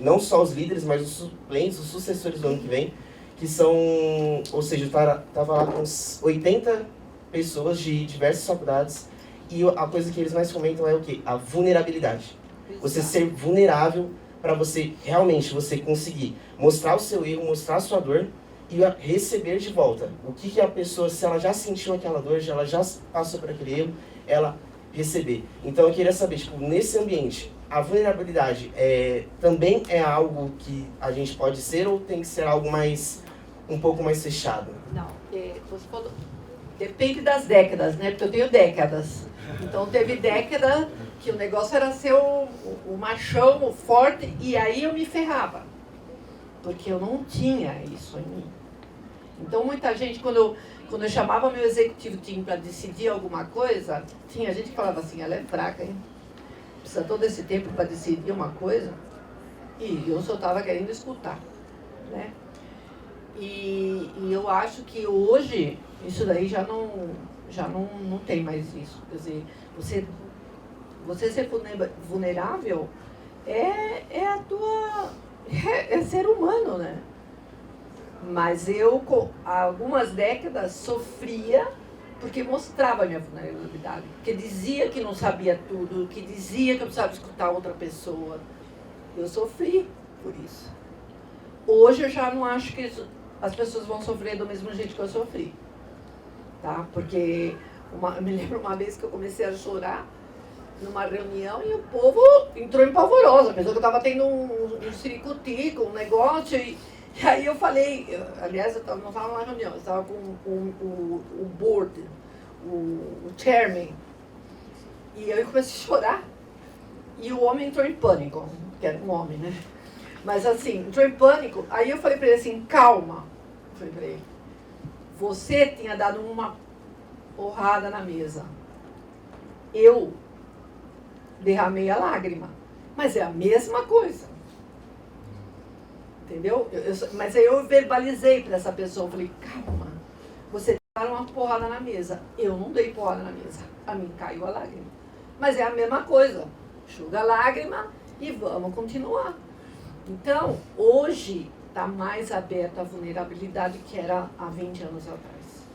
não só os líderes, mas os suplentes, os sucessores do ano que vem, que são, ou seja, eu estava lá com uns 80 pessoas de diversas faculdades, e a coisa que eles mais fomentam é o quê? A vulnerabilidade. Você ser vulnerável para você realmente conseguir mostrar o seu erro, mostrar a sua dor e receber de volta. O que a pessoa, se ela já sentiu aquela dor, ela já passou por aquele erro, ela receber. Então eu queria saber, nesse ambiente, a vulnerabilidade também é algo que a gente pode ser ou tem que ser algo um pouco mais fechado? Não, você falou, depende das décadas, né? Porque eu tenho décadas. Então teve década que o negócio era ser o machão, o forte, e aí eu me ferrava. Porque eu não tinha isso em mim. Então muita gente, quando eu chamava meu executivo team para decidir alguma coisa, tinha gente que falava assim, ela é fraca, hein? precisa todo esse tempo para decidir uma coisa, e eu só estava querendo escutar, né? E eu acho que hoje isso daí já não tem mais isso. Quer dizer, você ser vulnerável é ser humano, né? Mas eu, há algumas décadas, sofria porque mostrava a minha vulnerabilidade, porque dizia que não sabia tudo, que dizia que eu precisava escutar outra pessoa. Eu sofri por isso. Hoje eu já não acho que as pessoas vão sofrer do mesmo jeito que eu sofri, tá? Porque eu me lembro uma vez que eu comecei a chorar numa reunião e o povo entrou em polvorosa, pensou que eu estava tendo um ciricutico, um negócio, e aí eu falei, aliás, eu não estava numa reunião, eu estava com o board, o chairman, e eu comecei a chorar, e o homem entrou em pânico, que era um homem, né? Mas assim, entrou em pânico, aí eu falei para ele assim, calma, eu falei para ele, você tinha dado uma porrada na mesa, eu derramei a lágrima, mas é a mesma coisa, entendeu? Mas aí eu verbalizei para essa pessoa, falei, calma, você deu uma porrada na mesa, eu não dei porrada na mesa, a mim caiu a lágrima, mas é a mesma coisa, enxuga a lágrima e vamos continuar. Então, hoje está mais aberta a vulnerabilidade que era há 20 anos atrás.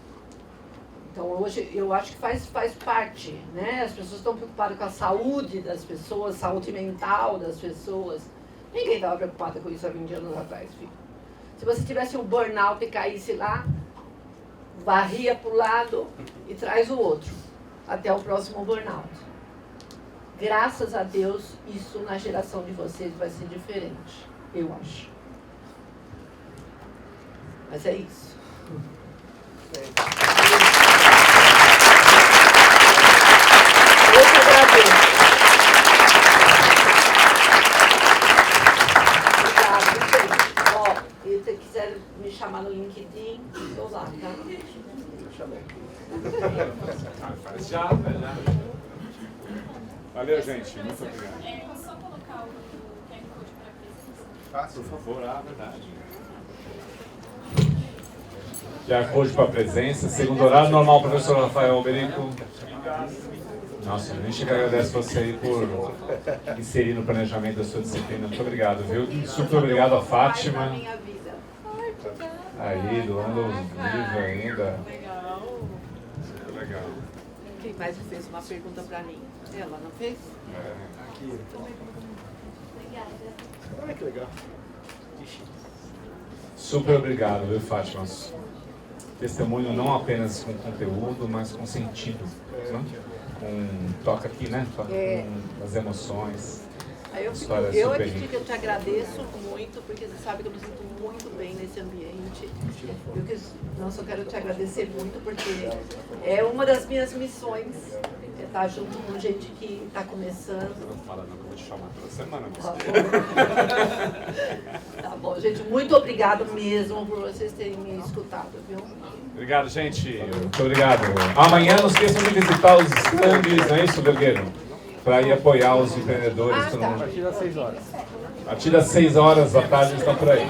Então, hoje, eu acho que faz parte, né? As pessoas estão preocupadas com a saúde das pessoas, saúde mental das pessoas. Ninguém estava preocupado com isso há 20 anos atrás, filho. Se você tivesse um burnout e caísse lá, varria para o lado e traz o outro, até o próximo burnout. Graças a Deus, isso na geração de vocês vai ser diferente, eu acho. Mas é isso. Eu te agradeço. Obrigada. Ó, e se quiser me chamar no LinkedIn, estou lá, tá? Eu chamei. Faz já. Valeu, gente. Muito obrigado. Posso só colocar o QR Code para a presença? Por favor, verdade. QR Code para a presença. Segundo horário normal, professor Rafael Alberico. Nossa, a gente que agradece você aí por inserir no planejamento da sua disciplina. Muito obrigado, viu? Super obrigado a Fátima. Aí, doando os livros ainda. Muito legal. Quem mais fez uma pergunta para mim? Ela não fez? Aqui. Obrigada. Olha que legal. Super obrigado, viu, Fátima? Testemunho não apenas com conteúdo, mas com sentido. Né? Toca aqui, né? Toca com as emoções. Aí eu é que eu te agradeço muito, porque você sabe que eu me sinto muito bem nesse ambiente. Eu quero te agradecer muito, porque é uma das minhas missões, estar junto com gente que está começando. Não fala não, que eu vou te chamar toda semana. Tá bom, gente, muito obrigado mesmo por vocês terem me escutado, viu? Obrigado, gente. Muito obrigado. Amanhã não esqueçam de visitar os stands, não é isso, Vergueiro? Para ir apoiar os empreendedores. Tá. A partir das 6 horas. A partir das 6 horas da tarde estão por aí.